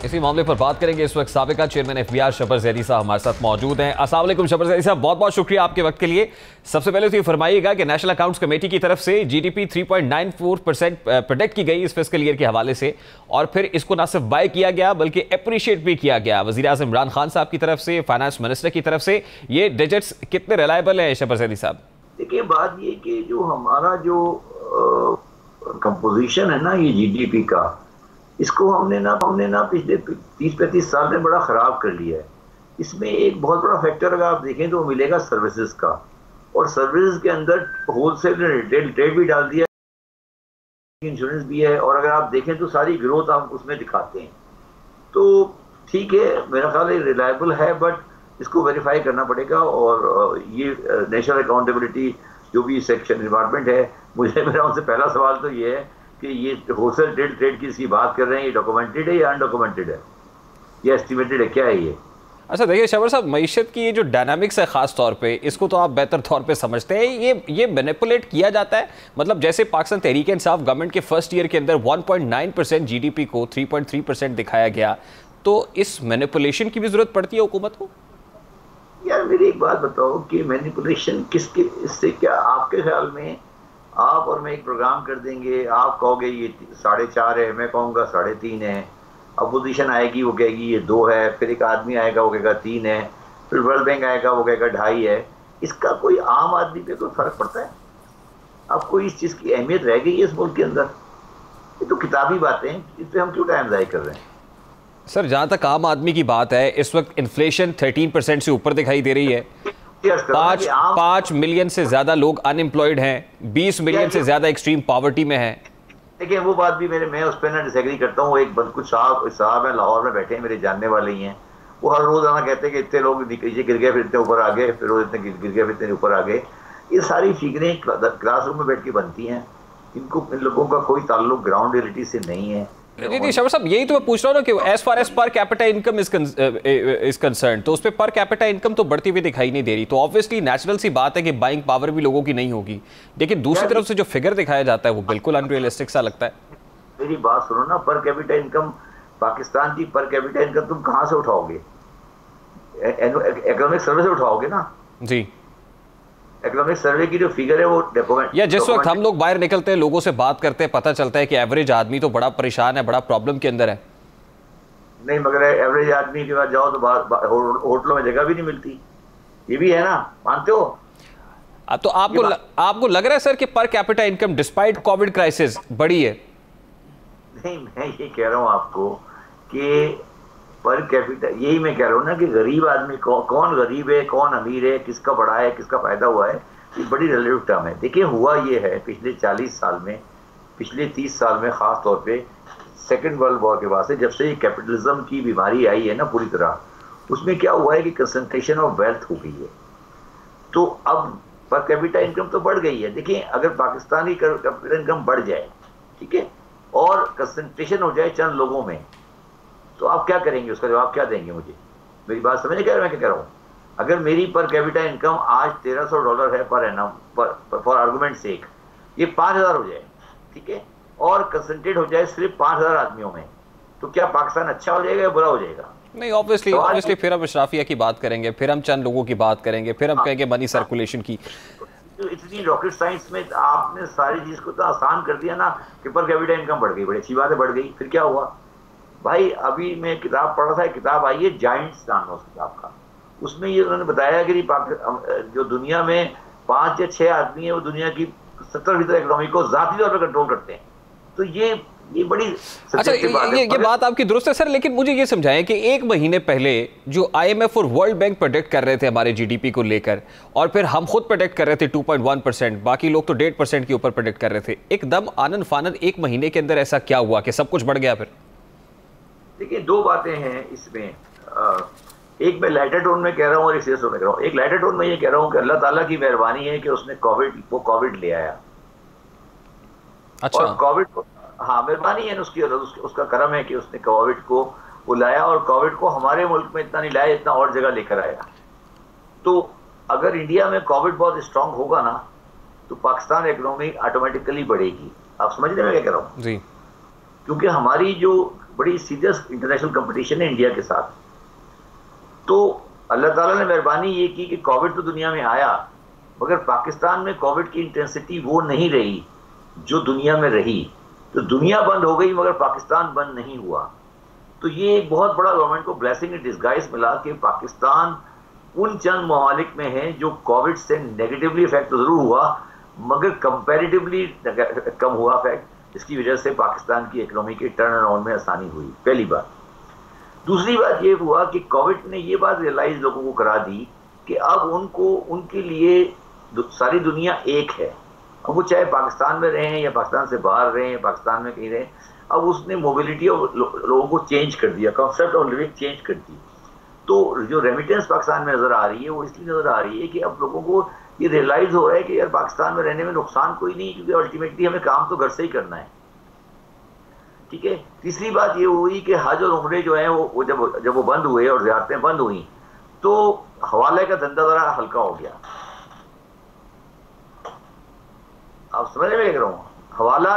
इसी मामले पर बात करेंगे। इस वक्त साबिका चेयरमैन FBR शबर ज़ैदी साहब हमारे साथ मौजूद हैं। अस्सलाम वालेकुम शबर ज़ैदी साहब, बहुत बहुत शुक्रिया आपके वक्त के लिए। सबसे पहले तो ये फरमाइएगा कि नेशनल अकाउंट्स कमेटी की तरफ से GDP 3.94% प्रोडिक्ट की गई इस फिस्कल ईयर के हवाले से, और फिर इसको ना सिर्फ बाय किया गया बल्कि अप्रिशिएट भी किया गया वज़ीर आज़म इमरान खान साहब की तरफ से, फाइनेंस मिनिस्टर की तरफ से। ये डिजिट्स कितने रिलायबल है शबर ज़ैदी साहब? देखिए, बात ये कि जो हमारा जो कंपोजिशन है ना ये GDP का, इसको हमने ना पिछले 30-35 साल में बड़ा ख़राब कर लिया है। इसमें एक बहुत बड़ा फैक्टर अगर आप देखें तो मिलेगा सर्विसेज का, और सर्विसेज के अंदर होलसेल ने रिटेल ट्रेड भी डाल दिया, इंश्योरेंस भी है, और अगर आप देखें तो सारी ग्रोथ आप उसमें दिखाते हैं। तो ठीक है, मेरा ख्याल है रिलायबल है, बट इसको वेरीफाई करना पड़ेगा। और ये नेशनल अकाउंटेबिलिटी जो भी सेक्शन डिपार्टमेंट है, मुझे मेरा उनसे पहला सवाल तो ये है कि ये होलसेल ट्रेड की इसकी बात कर रहे हैं, ये डॉक्यूमेंटेड है या अनडॉक्यूमेंटेड है, ये एस्टिमेटेड है, क्या है ये? अच्छा देखिए शबर साहब, मईशत की ये जो डायनामिक्स है ख़ास तौर पे, इसको तो आप बेहतर तौर पे समझते हैं, ये मैनिपुलेट किया जाता है। मतलब जैसे पाकिस्तान तहरीक इंसाफ गवर्नमेंट के फर्स्ट ईयर के अंदर 1.9% GDP को 3.3% दिखाया गया, तो इस मैनिपुलेशन की भी ज़रूरत पड़ती है हुकूमत को? यार मेरी एक बात बताओ कि मैनिपुलेशन किसके, इससे क्या आपके ख्याल में आप और मैं एक प्रोग्राम कर देंगे, आप कहोगे ये 4.5 है, मैं कहूँगा 3.5 है, अपोजिशन आएगी वो कहेगी ये 2 है, फिर एक आदमी आएगा वो कहेगा 3 है, फिर वर्ल्ड बैंक आएगा वो कहेगा 2.5 है। इसका कोई आम आदमी पे कोई फर्क पड़ता है? अब कोई इस चीज़ की अहमियत रह गई है इस मुल्क के अंदर? ये तो किताबी बातें हैं, इस पर हम क्यों टाइम ज़ाया कर रहे हैं? सर जहाँ तक आम आदमी की बात है, इस वक्त इन्फ्लेशन 13% से ऊपर दिखाई दे रही है, 5 मिलियन से ज़्यादा लोग अनएम्प्लॉयड हैं, 20 मिलियन से ज़्यादा एक्सट्रीम पॉवर्टी में हैं। देखिए वो बात भी मैं उस पर ना डिसएग्री करता हूँ। एक कुछ साहब हैं लाहौर में बैठे हैं, मेरे जानने वाले ही हैं, वो हर रोज आना कहते हैं कि इतने लोग नीचे गिर गए फिर इतने ऊपर आ गए, फिर वो इतने गिर गए फिर इतने ऊपर आ गए। ये सारी फिक्रें क्लासरूम में बैठ के बनती हैं, इन लोगों का कोई ताल्लुक ग्राउंड रियलिटी से नहीं है। जी शबर साहब, यही तो मैं पूछ रहा हूँ ना कि as far as per capita income is concerned, तो उस पर कैपिटा इनकम तो बढ़ती हुई दिखाई नहीं दे रही, तो ऑब्वियसली नेचुरल सी बात है कि बाइंग पावर भी लोगों की नहीं होगी। लेकिन दूसरी तरफ से जो फिगर दिखाया जाता है वो बिल्कुल अनरियलिस्टिक सा लगता है। मेरी बात सुनो ना, पर कैपिटा इनकम पाकिस्तान की पर कैपिटा इनकम तुम कहाँ से उठाओगे? इकोनॉमिक सर्वे से उठाओगे ना जी। इकोनॉमिक सर्वे की जो फिगर है वो डॉक्यूमेंट, या जिस वक्त हम लोग बाहर निकलते हैं, लोगों से बात करते हैं, पता चलता है कि एवरेज आदमी तो बड़ा परेशान है, बड़ा प्रॉब्लम के अंदर है। नहीं, मगर एवरेज आदमी के पास जाओ तो होटलों में जगह भी नहीं मिलती, ये भी है ना, मानते हो? अब तो आपको लग रहा है सर कि पर capita income despite Covid crisis बढ़ी है? नहीं, मैं ये कह रहा हूँ आपको कि पर कैपिटा, यही मैं कह रहा हूँ ना कि गरीब आदमी कौन गरीब है, कौन अमीर है, किसका बड़ा है, किसका फायदा हुआ है, ये बड़ी रिलेटिव टर्म है। देखिए हुआ ये है पिछले 40 साल में, पिछले 30 साल में, खास तौर पे सेकेंड वर्ल्ड वॉर के बाद से, जब से ये कैपिटलिज्म की बीमारी आई है ना पूरी तरह, उसमें क्या हुआ है कि कंसंट्रेशन ऑफ वेल्थ हो गई है। तो अब पर कैपिटा इनकम तो बढ़ गई है। देखिए अगर पाकिस्तान की कैपिटा इनकम बढ़ जाए, ठीक है, और कंसंट्रेशन हो जाए चंद लोगों में, तो आप क्या करेंगे? उसका जवाब क्या देंगे मुझे? मेरी बात समझ कह रहे मैं क्या कह रहा हूँ? अगर मेरी पर कैपिटा इनकम आज $1300 है पर एनम, फॉर आर्गुमेंट सेक, ये 5000 हो जाए, ठीक है, और कंसंट्रेट हो जाए सिर्फ 5000 आदमियों में, तो क्या पाकिस्तान अच्छा हो जाएगा या बुरा हो जाएगा? नहीं, ऑब्वियसली फिर हम अशराफिया की बात करेंगे, फिर हम चंद लोगों की बात करेंगे, फिर हम कहेंगे मनी सर्कुलेशन की। तो इतनी रॉकेट साइंस में आपने सारी चीज को तो आसान कर दिया ना कि पर कैपिटा इनकम बढ़ गई, बड़ी अच्छी बात है, बढ़ गई, फिर क्या हुआ भाई? अभी मैं किताब पढ़ रहा था, किताब आई है जाइंट्स नाम है उस किताब का, उसमें ये उन्होंने बताया कि जो दुनिया में 5 या 6 आदमी है वो दुनिया की 70% इकोनॉमी को जाती तौर पर कंट्रोल करते हैं। तो ये बड़ी अच्छा, ये बात आपकी दुरुस्त है सर, लेकिन मुझे ये समझाएं कि 1 महीने पहले जो IMF और वर्ल्ड बैंक प्रेडिक्ट कर रहे थे हमारे GDP को लेकर, और फिर हम खुद प्रेडिक्ट कर रहे थे 2.1%, बाकी लोग तो 1.5% के ऊपर प्रेडिक्ट कर रहे थे, एकदम आनन फानन 1 महीने के अंदर ऐसा क्या हुआ कि सब कुछ बढ़ गया? फिर देखिए 2 बातें हैं इसमें, एक मैं लाइटर टोन में कह रहा हूँ और एक सीरियस टोन में कह रहा हूँ। एक लाइटर टोन में ये कह रहा हूँ कि अल्लाह ताला की मेहरबानी है कि उसने कोविड ले आया। अच्छा। और कोविड को, हाँ, मेहरबानी है उसका करम है कि उसने कोविड को बुलाया, और कोविड को हमारे मुल्क में इतना नहीं लाया इतना और जगह लेकर आया। तो अगर इंडिया में कोविड बहुत स्ट्रांग होगा ना, तो पाकिस्तान इकोनॉमी ऑटोमेटिकली बढ़ेगी। आप समझ रहे हैं मैं क्या कह रहा हूँ? जी। क्योंकि हमारी जो बड़ी सीरियस इंटरनेशनल कंपटीशन है इंडिया के साथ, तो अल्लाह ताला ने मेहरबानी ये की कि कोविड तो दुनिया में आया, मगर पाकिस्तान में कोविड की इंटेंसिटी वो नहीं रही जो दुनिया में रही। तो दुनिया बंद हो गई मगर पाकिस्तान बंद नहीं हुआ। तो ये एक बहुत बड़ा गवर्नमेंट को ब्लेसिंग इन डिस्गाइज मिला कि पाकिस्तान उन चंद ममालिक में है जो कोविड से नेगेटिवली इफेक्ट जरूर हुआ, मगर कंपैरेटिवली कम हुआ इफेक्ट, इसकी वजह से पाकिस्तान की इकोनॉमी के टर्न अराउंड में आसानी हुई, पहली बात। दूसरी बात ये हुआ कि कोविड ने ये बात रियलाइज लोगों को करा दी कि अब उनके लिए सारी दुनिया एक है। अब वो चाहे पाकिस्तान में रहें या पाकिस्तान से बाहर रहें या पाकिस्तान में कहीं रहें, अब उसने मोबिलिटी ऑफ लोगों को चेंज कर दिया, कॉन्सेप्ट ऑफ लिविंग चेंज कर दी। तो जो रेमिटेंस पाकिस्तान में नजर आ रही है वो इसलिए नजर आ रही है कि अब लोगों को ये रियलाइज हो रहा है कि यार पाकिस्तान में रहने में नुकसान कोई नहीं, क्योंकि अल्टीमेटली हमें काम तो घर से ही करना है, ठीक है। तीसरी बात ये हुई कि हज और उम्रे जो है वो जब वो बंद हुए और ज़ियारतें बंद हुई, तो हवाले का धंधा जरा हल्का हो गया। आप समझ में कह रहा हूँ, हवाला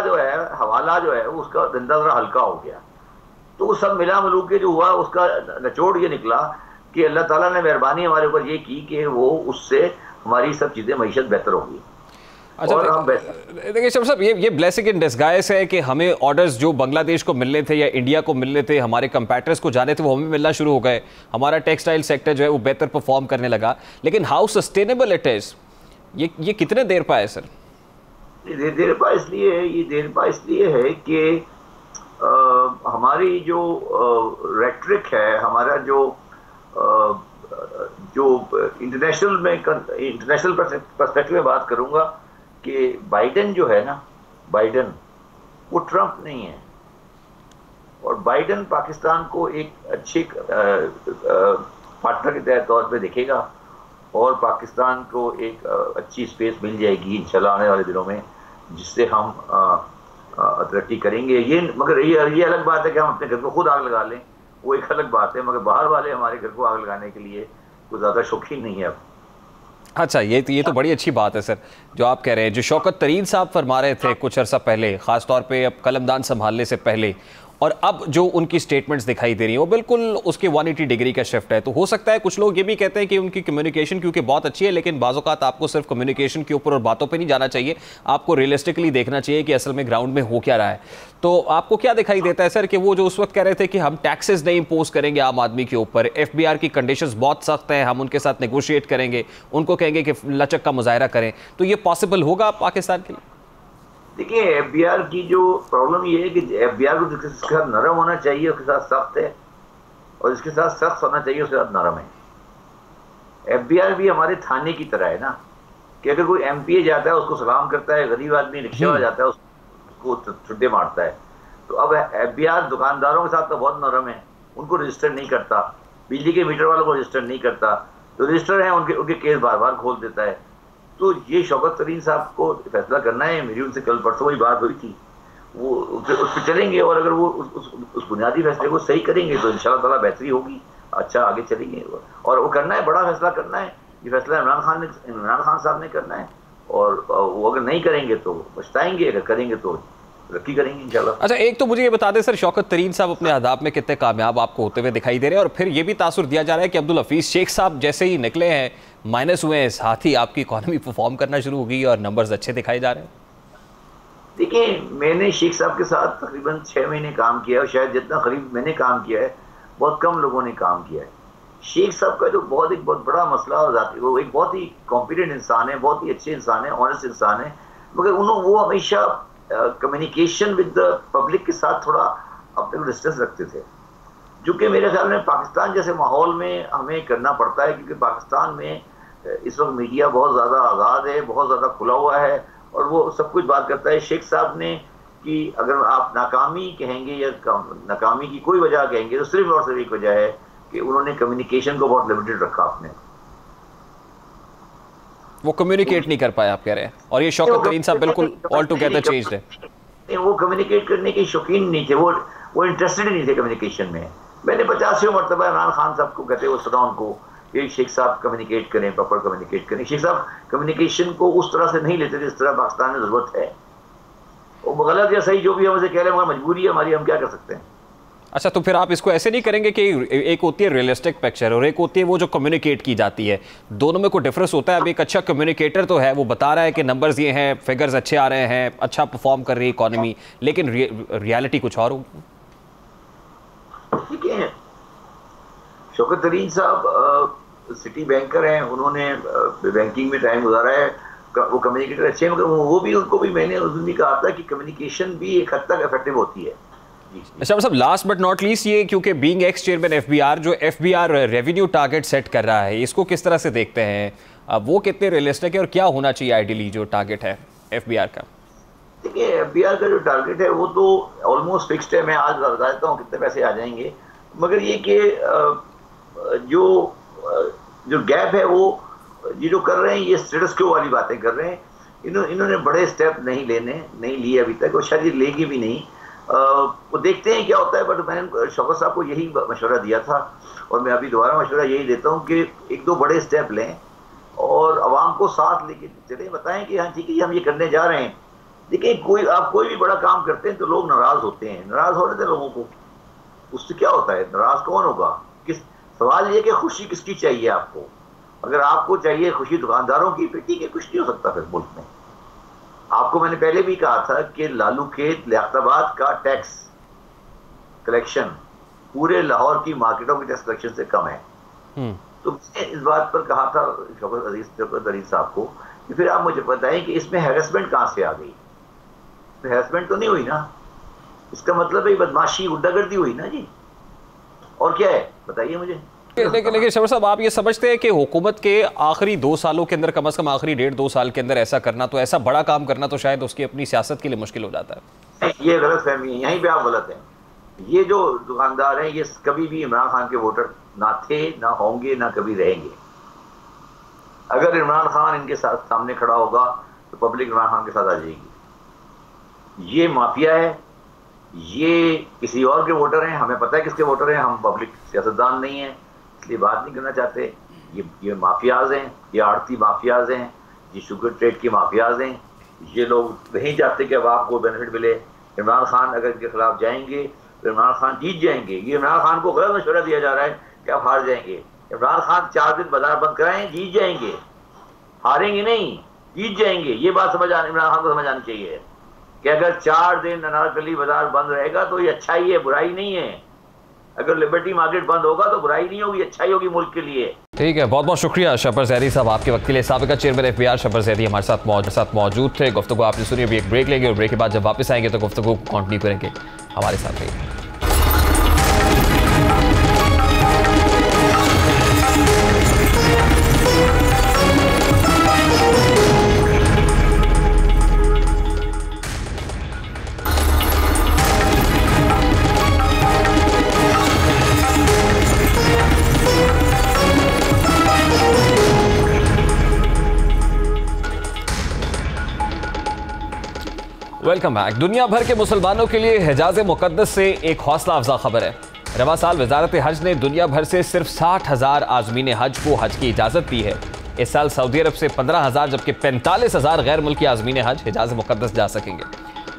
जो है उसका धंधा जरा हल्का हो गया। तो सब मिला मिलू के जो हुआ उसका निचोड़ ये निकला कि अल्लाह ताला ने मेहरबानी हमारे ऊपर ये की कि वो उससे हमारी सब चीजें मईशत बेहतर होगी। अच्छा, और हम देखिए शब साहब, ये ब्लेसिंग इन डिस्गाइज है कि हमें ऑर्डर्स जो बांग्लादेश को मिलने थे या इंडिया को मिलने थे, हमारे कंपैटर्स को जाने थे, वो हमें मिलना शुरू हो गए। हमारा टेक्सटाइल सेक्टर जो है वो बेहतर परफॉर्म करने लगा। लेकिन हाउ सस्टेनेबल इट इज, ये कितने देर पाए सर? देर पा इसलिए है कि हमारी जो रेट्रिक है, हमारा जो इंटरनेशनल पर्सपेक्टिव में बात करूंगा कि बाइडेन जो है ना, बाइडेन वो ट्रंप नहीं है, और बाइडेन पाकिस्तान को एक अच्छे पार्टनर के तौर पे देखेगा और पाकिस्तान को एक अच्छी स्पेस मिल जाएगी इंशाल्लाह आने वाले दिनों में, जिससे हम तरक्की करेंगे। मगर ये अलग बात है कि हम अपने घर को खुद आग लगा लें, वो एक अलग बात है, मगर बाहर वाले हमारे घर को आग लगाने के लिए कुछ ज़्यादा शौकीन नहीं है अब। अच्छा, ये तो बड़ी अच्छी बात है सर जो आप कह रहे हैं। जो शौकत तरीन साहब फरमा रहे थे कुछ अर्सा पहले, ख़ासतौर पे अब कलमदान संभालने से पहले, और अब जो उनकी स्टेटमेंट्स दिखाई दे रही हैं वो बिल्कुल उसके 180 डिग्री का शिफ्ट है। तो हो सकता है कुछ लोग ये भी कहते हैं कि उनकी कम्युनिकेशन क्योंकि बहुत अच्छी है, लेकिन बाज़ औक़ात आपको सिर्फ कम्युनिकेशन के ऊपर और बातों पे नहीं जाना चाहिए, आपको रियलिस्टिकली देखना चाहिए कि असल में ग्राउंड में हो क्या रहा है। तो आपको क्या दिखाई देता है सर कि वो जो उस वक्त कह रहे थे कि हम टैक्सेस नहीं इम्पोज करेंगे आम आदमी के ऊपर, FBR की कंडीशंस बहुत सख्त हैं, हम उनके साथ नेगोशिएट करेंगे, उनको कहेंगे कि लचक का मुजाहरा करें, तो ये पॉसिबल होगा पाकिस्तान के लिए? देखिए, FBR की जो प्रॉब्लम ये है कि FBR को जिसके साथ नरम होना चाहिए उसके साथ सख्त है, और जिसके साथ सख्त होना चाहिए उसके साथ नरम है। FBR भी हमारे थाने की तरह है ना, कि अगर कोई MPA जाता है उसको सलाम करता है, गरीब आदमी रिक्शा वाला जाता है उसको छुट्टे मारता है। तो अब FBR दुकानदारों के साथ तो बहुत नरम है, उनको रजिस्टर नहीं करता, बिजली के मीटर वालों को रजिस्टर नहीं करता, तो रजिस्टर है उनके केस बार बार खोल देता है। तो ये शौकत तरीन साहब को फैसला करना है। मेरी उनसे कल परसों ही बात हुई थी, वो उस पर चलेंगे, और अगर वो उस बुनियादी फैसले को सही करेंगे तो इंशाल्लाह ताला बेहतरी होगी, अच्छा आगे चलेंगे। और वो करना है, बड़ा फैसला करना है, ये फैसला इमरान खान साहब ने करना है, और वो अगर नहीं करेंगे तो पछताएंगे, अगर करेंगे तो तरक्की करेंगे इंशाल्लाह। अच्छा, एक तो मुझे ये बता दें सर, शौकत तरीन साहब अपने अहदाफ में कितने कामयाब आपको होते हुए दिखाई दे रहे हैं, और फिर ये भी तासुर दिया जा रहा है कि अब्दुल हफीज शेख साहब जैसे ही निकले हैं माइनस हुए हैं, साथ ही आपकी इकॉनमी परफॉर्म करना शुरू हो गई और नंबर्स अच्छे दिखाई जा रहे हैं। देखिए, मैंने शेख साहब के साथ तकरीबन 6 महीने काम किया है, और शायद जितना करीब मैंने काम किया है बहुत कम लोगों ने काम किया है। शेख साहब का जो बहुत बड़ा मसला और वो एक बहुत ही कॉम्पिटेंट इंसान है, बहुत ही अच्छे इंसान है, ऑनेस्ट इंसान है, मगर वो हमेशा कम्युनिकेशन विद द पब्लिक के साथ थोड़ा अपने को डिस्टेंस रखते थे, जो कि मेरे ख्याल में पाकिस्तान जैसे माहौल में हमें करना पड़ता है, क्योंकि पाकिस्तान में इस वक्त मीडिया बहुत ज़्यादा आज़ाद है, बहुत ज़्यादा खुला हुआ है, और वो सब कुछ बात करता है। शेख साहब ने कि अगर आप नाकामी कहेंगे या नाकामी की कोई वजह कहेंगे तो सिर्फ और सिर्फ एक वजह है कि उन्होंने कम्युनिकेशन को बहुत लिमिटेड रखा आपने, वो कम्युनिकेट नहीं कर पाए आप कह रहे हैं, और ये शौकत तरीन साहब बिल्कुल ऑल टुगेदर चेंज्ड है। वो कम्युनिकेट करने के शौकीन नहीं थे, वो इंटरेस्टेड नहीं थे कम्युनिकेशन में। मैंने 50 मरतबा इमरान खान साहब को कहते हुए सुना उनको कि शेख साहब कम्युनिकेट करें, प्रॉपर कम्युनिकेट करें। शेख साहब कम्युनिकेशन को उस तरह से नहीं लेते जिस तरह पाकिस्तान में जरूरत है। वो गलत या सही जो भी हम उसे कह रहे हैं, मजबूरी है हमारी, हम क्या कर सकते हैं। अच्छा, तो फिर आप इसको ऐसे नहीं करेंगे कि एक होती है रियलिस्टिक पिक्चर और एक होती है वो जो कम्युनिकेट की जाती है, दोनों में कोई डिफरेंस होता है? अब एक अच्छा कम्युनिकेटर तो है, वो बता रहा है कि नंबर्स ये हैं, फिगर्स अच्छे आ रहे हैं, अच्छा परफॉर्म कर रही है इकॉनमी, लेकिन रियलिटी कुछ और होगी। ठीक है, शौकत तरीन साहब सिटी बैंकर हैं, उन्होंने बैंकिंग में टाइम गुजारा है, वो कम्युनिकेटर अच्छे हैं, मगर वो भी उनको भी मैंने उस दिन भी कहा था कि कम्युनिकेशन भी एक हद तक इफेक्टिव होती है। अच्छा मतलब लास्ट बट नॉट लीस्ट ये, क्योंकि बीइंग एक्स चेयरमैन FBR, जो FBR रेवेन्यू टारगेट सेट कर रहा है, इसको किस तरह से देखते हैं? वो कितने रियलिस्टिक है और क्या होना चाहिए आइडियली जो टारगेट है FBR का? देखिए, FBR का जो टारगेट है वो तो ऑलमोस्ट फिक्स्ड है, मैं आज बता देता हूँ कितने पैसे आ जाएंगे, मगर ये कि जो गैप है वो ये जो कर रहे हैं, ये स्टेटस क्यो वाली बातें कर रहे हैं। इन्होंने बड़े स्टेप नहीं लिए अभी तक, और शायद ये लेगी भी नहीं। वो देखते हैं क्या होता है, बट मैंने शौकत साहब को यही मशवरा दिया था, और मैं अभी दोबारा मशवरा यही देता हूँ कि 1-2 बड़े स्टेप लें और आवाम को साथ लेके चले, बताएं कि हाँ ठीक है हम ये करने जा रहे हैं। देखिए, आप कोई भी बड़ा काम करते हैं तो लोग नाराज होते हैं, नाराज होने दें लोगों को, उससे क्या होता है, नाराज कौन होगा? सवाल ये कि खुशी किसकी चाहिए आपको? अगर आपको चाहिए खुशी दुकानदारों की, फिर ठीक है, कुछ नहीं हो सकता फिर मुल्क में। आपको मैंने पहले भी कहा था कि लालू खेत लियाकताबाद का टैक्स कलेक्शन पूरे लाहौर की मार्केटों की टैक्स कलेक्शन से कम है। तो मैंने इस बात पर कहा था शौकत अली साहब को कि फिर आप मुझे बताएं कि इसमें हैरेसमेंट कहां से आ गई? तो हैरेसमेंट तो नहीं हुई ना, इसका मतलब है बदमाशी गुंडागर्दी हुई ना जी, और क्या है बताइए मुझे। लेकिन शबर साहब, आप ये समझते हैं कि हुकूमत के आखिरी 2 सालों के अंदर, कम से कम आखिरी 1.5-2 साल के अंदर ऐसा करना, तो ऐसा बड़ा काम करना तो शायद उसकी अपनी सियासत के लिए मुश्किल हो जाता है? ये गलत फहमी है, यहीं पे आप गलत हैं। ये जो दुकानदार हैं ये कभी भी इमरान खान के वोटर ना थे, ना होंगे, ना कभी रहेंगे। अगर इमरान खान इनके साथ सामने खड़ा होगा तो पब्लिक इमरान खान के साथ आ जाएगी। ये माफिया है, ये किसी और के वोटर हैं, हमें पता है किसके वोटर हैं, हम पब्लिक सियासतदान नहीं है इसलिए बात नहीं करना चाहते। ये माफियाज हैं, ये आड़ती माफियाज हैं, ये शुगर ट्रेड के माफियाज हैं। ये लोग नहीं चाहते कि अब आपको बेनिफिट मिले। इमरान खान अगर इनके खिलाफ जाएंगे तो इमरान खान जीत जाएंगे। ये इमरान खान को गलत मशवरा दिया जा रहा है कि आप हार जाएंगे। इमरान खान 4 दिन बाजार बंद कराएं, जीत जाएंगे, हारेंगे नहीं, जीत जाएंगे। ये बात इमरान खान को समझ आनी चाहिए कि अगर 4 दिन अनारकली बाजार बंद रहेगा तो ये अच्छाई है, बुराई नहीं है। अगर लिबर्टी मार्केट बंद होगा तो बुराई नहीं होगी, अच्छाई होगी मुल्क के लिए। ठीक है, बहुत बहुत शुक्रिया शफर जैदी साहब आपके वक्त के लिए। साबिका चेयरमैन FBI शफर जैदी हमारे साथ मौजूद थे। गुफ्तगू आपने सुनी, अभी एक ब्रेक लेंगे और ब्रेक के बाद जब वापस आएंगे तो गुफ्तगू कंटिन्यू करेंगे। हमारे साथ रहिए। Welcome back. दुनिया भर के मुसलमानों के लिए हिजाज मुकद्दस से एक हौसला अफजा खबर है। रवा साल वजारत हज ने दुनिया भर से सिर्फ 60,000 आज़मीन हज को हज की इजाज़त दी है। इस साल सऊदी अरब से 15,000 जबकि 45,000 गैर मुल्की आज़मीन हज हिजाज मुकद्दस जा सकेंगे।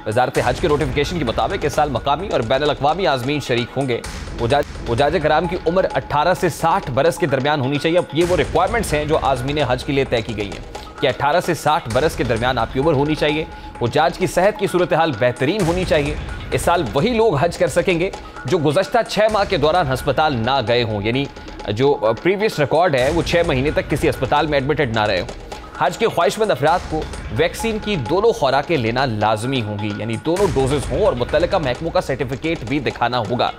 वजारत हज के नोटिफिकेशन के मुताबिक इस साल मकामी और बैनुल अक़वामी आज़मीन शरीक होंगे। हुज्जाज कराम की उम्र 18 से 60 बरस के दरमियान होनी चाहिए। अब ये वो रिक्वायरमेंट्स हैं जो आज़मीन हज के लिए तय की गई हैं कि 18 से 60 बरस के दरमियान आपकी उम्र होनी चाहिए। हुज्जाज की सेहत की सूरत हाल बेहतरीन होनी चाहिए। इस साल वही लोग हज कर सकेंगे जो गुज़श्ता 6 माह के दौरान अस्पताल ना गए हों, यानी जो प्रीवियस रिकॉर्ड है वो 6 महीने तक किसी अस्पताल में एडमिटेड ना रहे हों। हज के ख्वाहिशमंद अफराद को वैक्सीन की दोनों खुराकें लेना लाजमी होंगी, यानी दोनों डोजेस हों और मुतल्लिका महकमों का सर्टिफिकेट भी दिखाना होगा।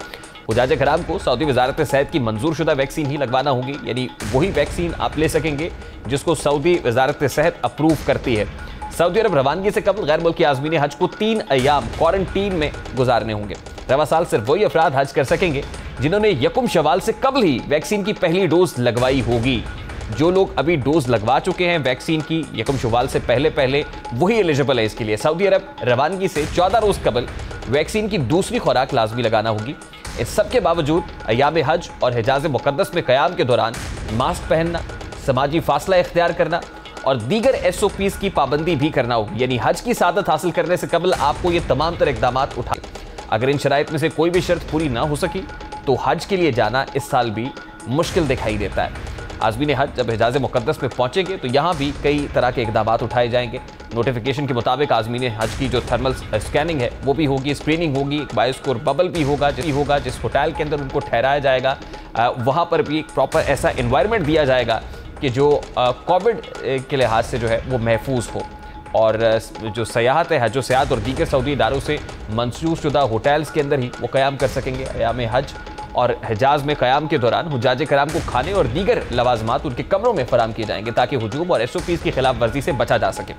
हुज्जाज कराम को सऊदी वजारत सेहत की मंजूर शुदा वैक्सीन ही लगवाना होगी, यानी वही वैक्सीन आप ले सकेंगे जिसको सऊदी वजारत सेहत अप्रूव करती है। सऊदी अरब रवानगी से कबल गैर मुल्की आज़मीन हज को 3 अय्याम क्वारंटीन में गुजारने होंगे। रवा साल सिर्फ वही अफराद हज कर सकेंगे जिन्होंने यकुम शवाल से कबल ही वैक्सीन की पहली डोज लगवाई होगी। जो लोग अभी डोज लगवा चुके हैं वैक्सीन की यकुम शवाल से पहले वही एलिजिबल है इसके लिए। सऊदी अरब रवानगी से 14 रोज कबल वैक्सीन की दूसरी खुराक लाजमी लगाना होगी। इस सब के बावजूद अय्याम हज और हिजाज मुकद्दस में क़याम के दौरान मास्क पहनना, समाजी फासला इख्तियार करना और दीगर SOPs की पाबंदी भी करना होगी, यानी हज की सादत हासिल करने से कबल आपको ये तमाम तर इक़दामात उठा। अगर इन शराइत में से कोई भी शर्त पूरी ना हो सकी तो हज के लिए जाना इस साल भी मुश्किल दिखाई देता है। आज़मीन हज जब हिजाज मुकद्दस में पहुंचेंगे तो यहाँ भी कई तरह के इक़दामात उठाए जाएंगे। नोटिफिकेशन के मुताबिक आज़मीन हज की जो थर्मल स्कैनिंग है वो भी होगी, स्क्रीनिंग होगी, एक बायोस्कोर बबल भी होगा जिस होटल के अंदर उनको ठहराया जाएगा वहाँ पर भी एक प्रॉपर ऐसा इन्वायरमेंट दिया जाएगा कि जो कोविड के लिहाज से जो है वो महफूज हो। और जो सयाहत है, हज सयाहत और दीगर सऊदी इदारों से मंसूर शुदा होटल्स के अंदर ही वो क़याम कर सकेंगे। अयाम हज और हिजाज में क़याम के दौरान हुज्जाज कराम को खाने और दीगर लवाजमात उनके कमरों में फराम किए जाएंगे ताकि हुजूम और SOPs की खिलाफ वर्जी से बचा जा सके।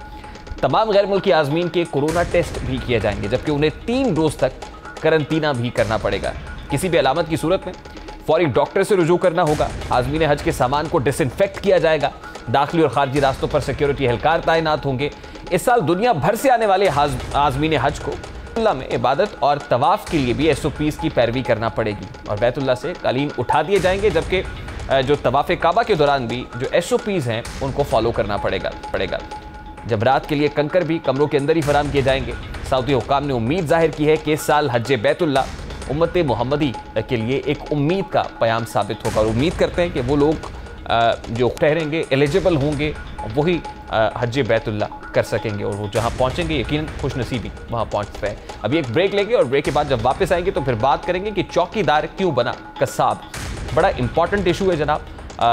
तमाम गैर मुल्की आज़मीन के कोरोना टेस्ट भी किए जाएंगे जबकि उन्हें 3 रोज़ तक करंतना भी करना पड़ेगा। किसी भी अलामत की सूरत में फौरी डॉक्टर से रुजू करना होगा। आज़मीन हज के सामान को डिसइंफेक्ट किया जाएगा। दाखिली और खारजी रास्तों पर सिक्योरिटी एहलकार तैनात होंगे। इस साल दुनिया भर से आने वाले आज़मीन हज को बैतुल्ला में इबादत और तवाफ़ के लिए भी SOPs की पैरवी करना पड़ेगी और बैतुल्ला से कालीन उठा दिए जाएंगे, जबकि जो तवाफ़ काबा के दौरान भी जो SOPs हैं उनको फॉलो करना पड़ेगा। जब रात के लिए कंकर भी कमरों के अंदर ही फराम किए जाएंगे। सऊदी हुक्काम ने उम्मीद जाहिर की है कि इस साल हज बैतुल्ला उम्मत मोहम्मदी के लिए एक उम्मीद का प्याम साबित होगा और उम्मीद करते हैं कि वो लोग जो ठहरेंगे, एलिजिबल होंगे, वही हज बैतुल्ला कर सकेंगे और वो जहाँ पहुँचेंगे यकीनन खुशनसीबी वहाँ पहुँचते हैं। अभी एक ब्रेक लेंगे और ब्रेक के बाद जब वापस आएंगे तो फिर बात करेंगे कि चौकीदार क्यों बना कसाब। बड़ा इंपॉर्टेंट इशू है जनाब।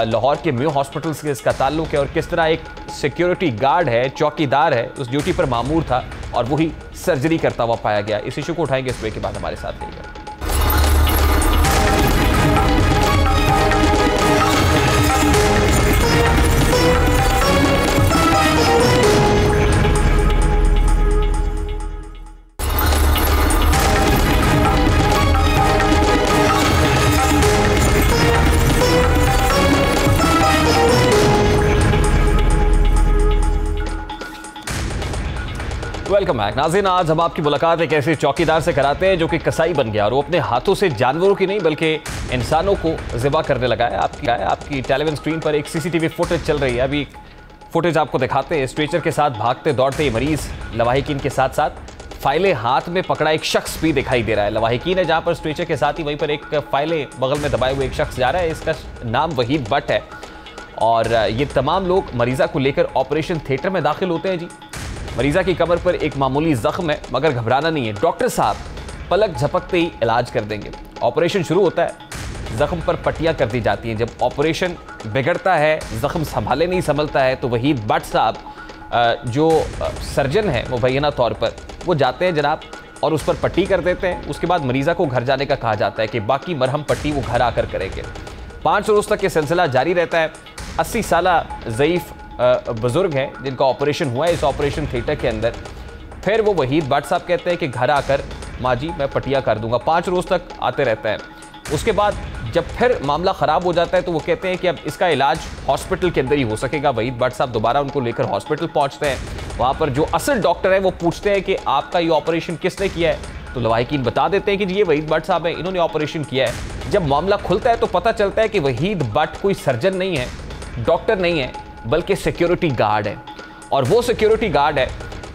लाहौर के मेयो हॉस्पिटल से इसका ताल्लुक है और किस तरह एक सिक्योरिटी गार्ड है, चौकीदार है, उस ड्यूटी पर मामूर था और वही सर्जरी करता हुआ पाया गया। इस इशू को उठाएंगे इस ब्रेक के बाद हमारे साथ रहिएगा। वेलकम बैक नाज़रीन। आज हम आपकी मुलाकात एक ऐसे चौकीदार से कराते हैं जो कि कसाई बन गया और वो अपने हाथों से जानवरों की नहीं बल्कि इंसानों को ज़िबा करने लगा है। आपकी टेलीविजन स्क्रीन पर एक सीसीटीवी फुटेज चल रही है। अभी फुटेज आपको दिखाते हैं। स्ट्रेचर के साथ भागते दौड़ते ये मरीज लवाहिकीन के साथ साथ फाइलें हाथ में पकड़ा एक शख्स भी दिखाई दे रहा है। लवाहिकीन है जहाँ पर स्ट्रेचर के साथ ही वहीं पर एक फाइलें बगल में दबाए हुए एक शख्स जा रहा है। इसका नाम वहीद भट्ट है और ये तमाम लोग मरीज़ा को लेकर ऑपरेशन थिएटर में दाखिल होते हैं जी। मरीज़ा की कमर पर एक मामूली जख्म है मगर घबराना नहीं है, डॉक्टर साहब पलक झपकते ही इलाज कर देंगे। ऑपरेशन शुरू होता है, जख्म पर पट्टियां कर दी जाती हैं। जब ऑपरेशन बिगड़ता है, जख्म संभाले नहीं संभलता है तो वहीद भट्ट साहब जो सर्जन है मुबैना तौर पर वो जाते हैं जनाब और उस पर पट्टी कर देते हैं। उसके बाद मरीज़ा को घर जाने का कहा जाता है कि बाकी मरहम पट्टी वो घर आकर करेंगे। 5 रोज़ तक ये सिलसिला जारी रहता है। 80 साला ज़ईफ़ बुजुर्ग हैं जिनका ऑपरेशन हुआ है इस ऑपरेशन थिएटर के अंदर। फिर वो वहीद भट्ट साहब कहते हैं कि घर आकर माँ जी मैं पट्टियाँ कर दूंगा। 5 रोज़ तक आते रहते हैं। उसके बाद जब फिर मामला ख़राब हो जाता है तो वो कहते हैं कि अब इसका इलाज हॉस्पिटल के अंदर ही हो सकेगा। वहीद भट्ट साहब दोबारा उनको लेकर हॉस्पिटल पहुँचते हैं। वहाँ पर जो असल डॉक्टर है वो पूछते हैं कि आपका ये ऑपरेशन किसने किया है, तो लवाहिकीन बता देते हैं कि जी ये वहीद भट्ट साहब है, इन्होंने ऑपरेशन किया है। जब मामला खुलता है तो पता चलता है कि वहीद भट्ट कोई सर्जन नहीं है, डॉक्टर नहीं है, बल्कि सिक्योरिटी गार्ड है। और वो सिक्योरिटी गार्ड है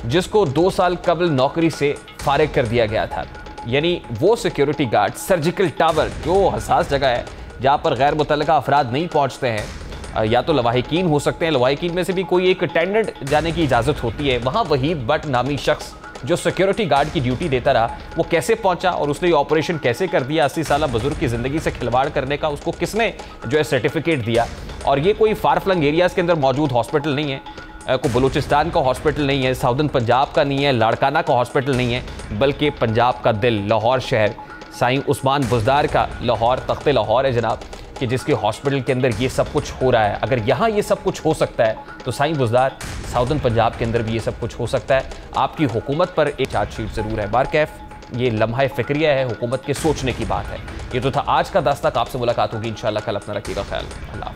जिसको 2 साल कबल नौकरी से फारिग कर दिया गया था। यानी वो सिक्योरिटी गार्ड सर्जिकल टावर जो हसास जगह है जहाँ पर गैर मुतल्लका अफराद नहीं पहुँचते हैं, या तो लवाहिकीन हो सकते हैं, लवाहिकीन में से भी कोई एक अटेंडेंट जाने की इजाज़त होती है। वहाँ वहीद भट्ट नामी शख्स जो सिक्योरिटी गार्ड की ड्यूटी देता रहा वो कैसे पहुंचा और उसने ये ऑपरेशन कैसे कर दिया, 80 साल बुजुर्ग की ज़िंदगी से खिलवाड़ करने का उसको किसने जो है सर्टिफिकेट दिया। और ये कोई फार फ्लंग एरियाज़ के अंदर मौजूद हॉस्पिटल नहीं है, कोई बलूचिस्तान का हॉस्पिटल नहीं है, साउदर्न पंजाब का नहीं है, लाड़काना का हॉस्पिटल नहीं है, बल्कि पंजाब का दिल लाहौर शहर साईं उस्मान बुज़दार का लाहौर तख्ते लाहौर है जनाब, कि जिसके हॉस्पिटल के अंदर ये सब कुछ हो रहा है। अगर यहाँ ये सब कुछ हो सकता है तो साईं बुज़दार साउदर्न पंजाब के अंदर भी ये सब कुछ हो सकता है। आपकी हुकूमत पर एक चार्जशीट ज़रूर है। बारकैफ ये लम्हा फ़िक्रिया है, हुकूमत के सोचने की बात है। ये तो था आज का दस्तक। आपसे मुलाकात होगी इंशाल्लाह कल। अपना रखिएगा ख्याल। अल्लाह।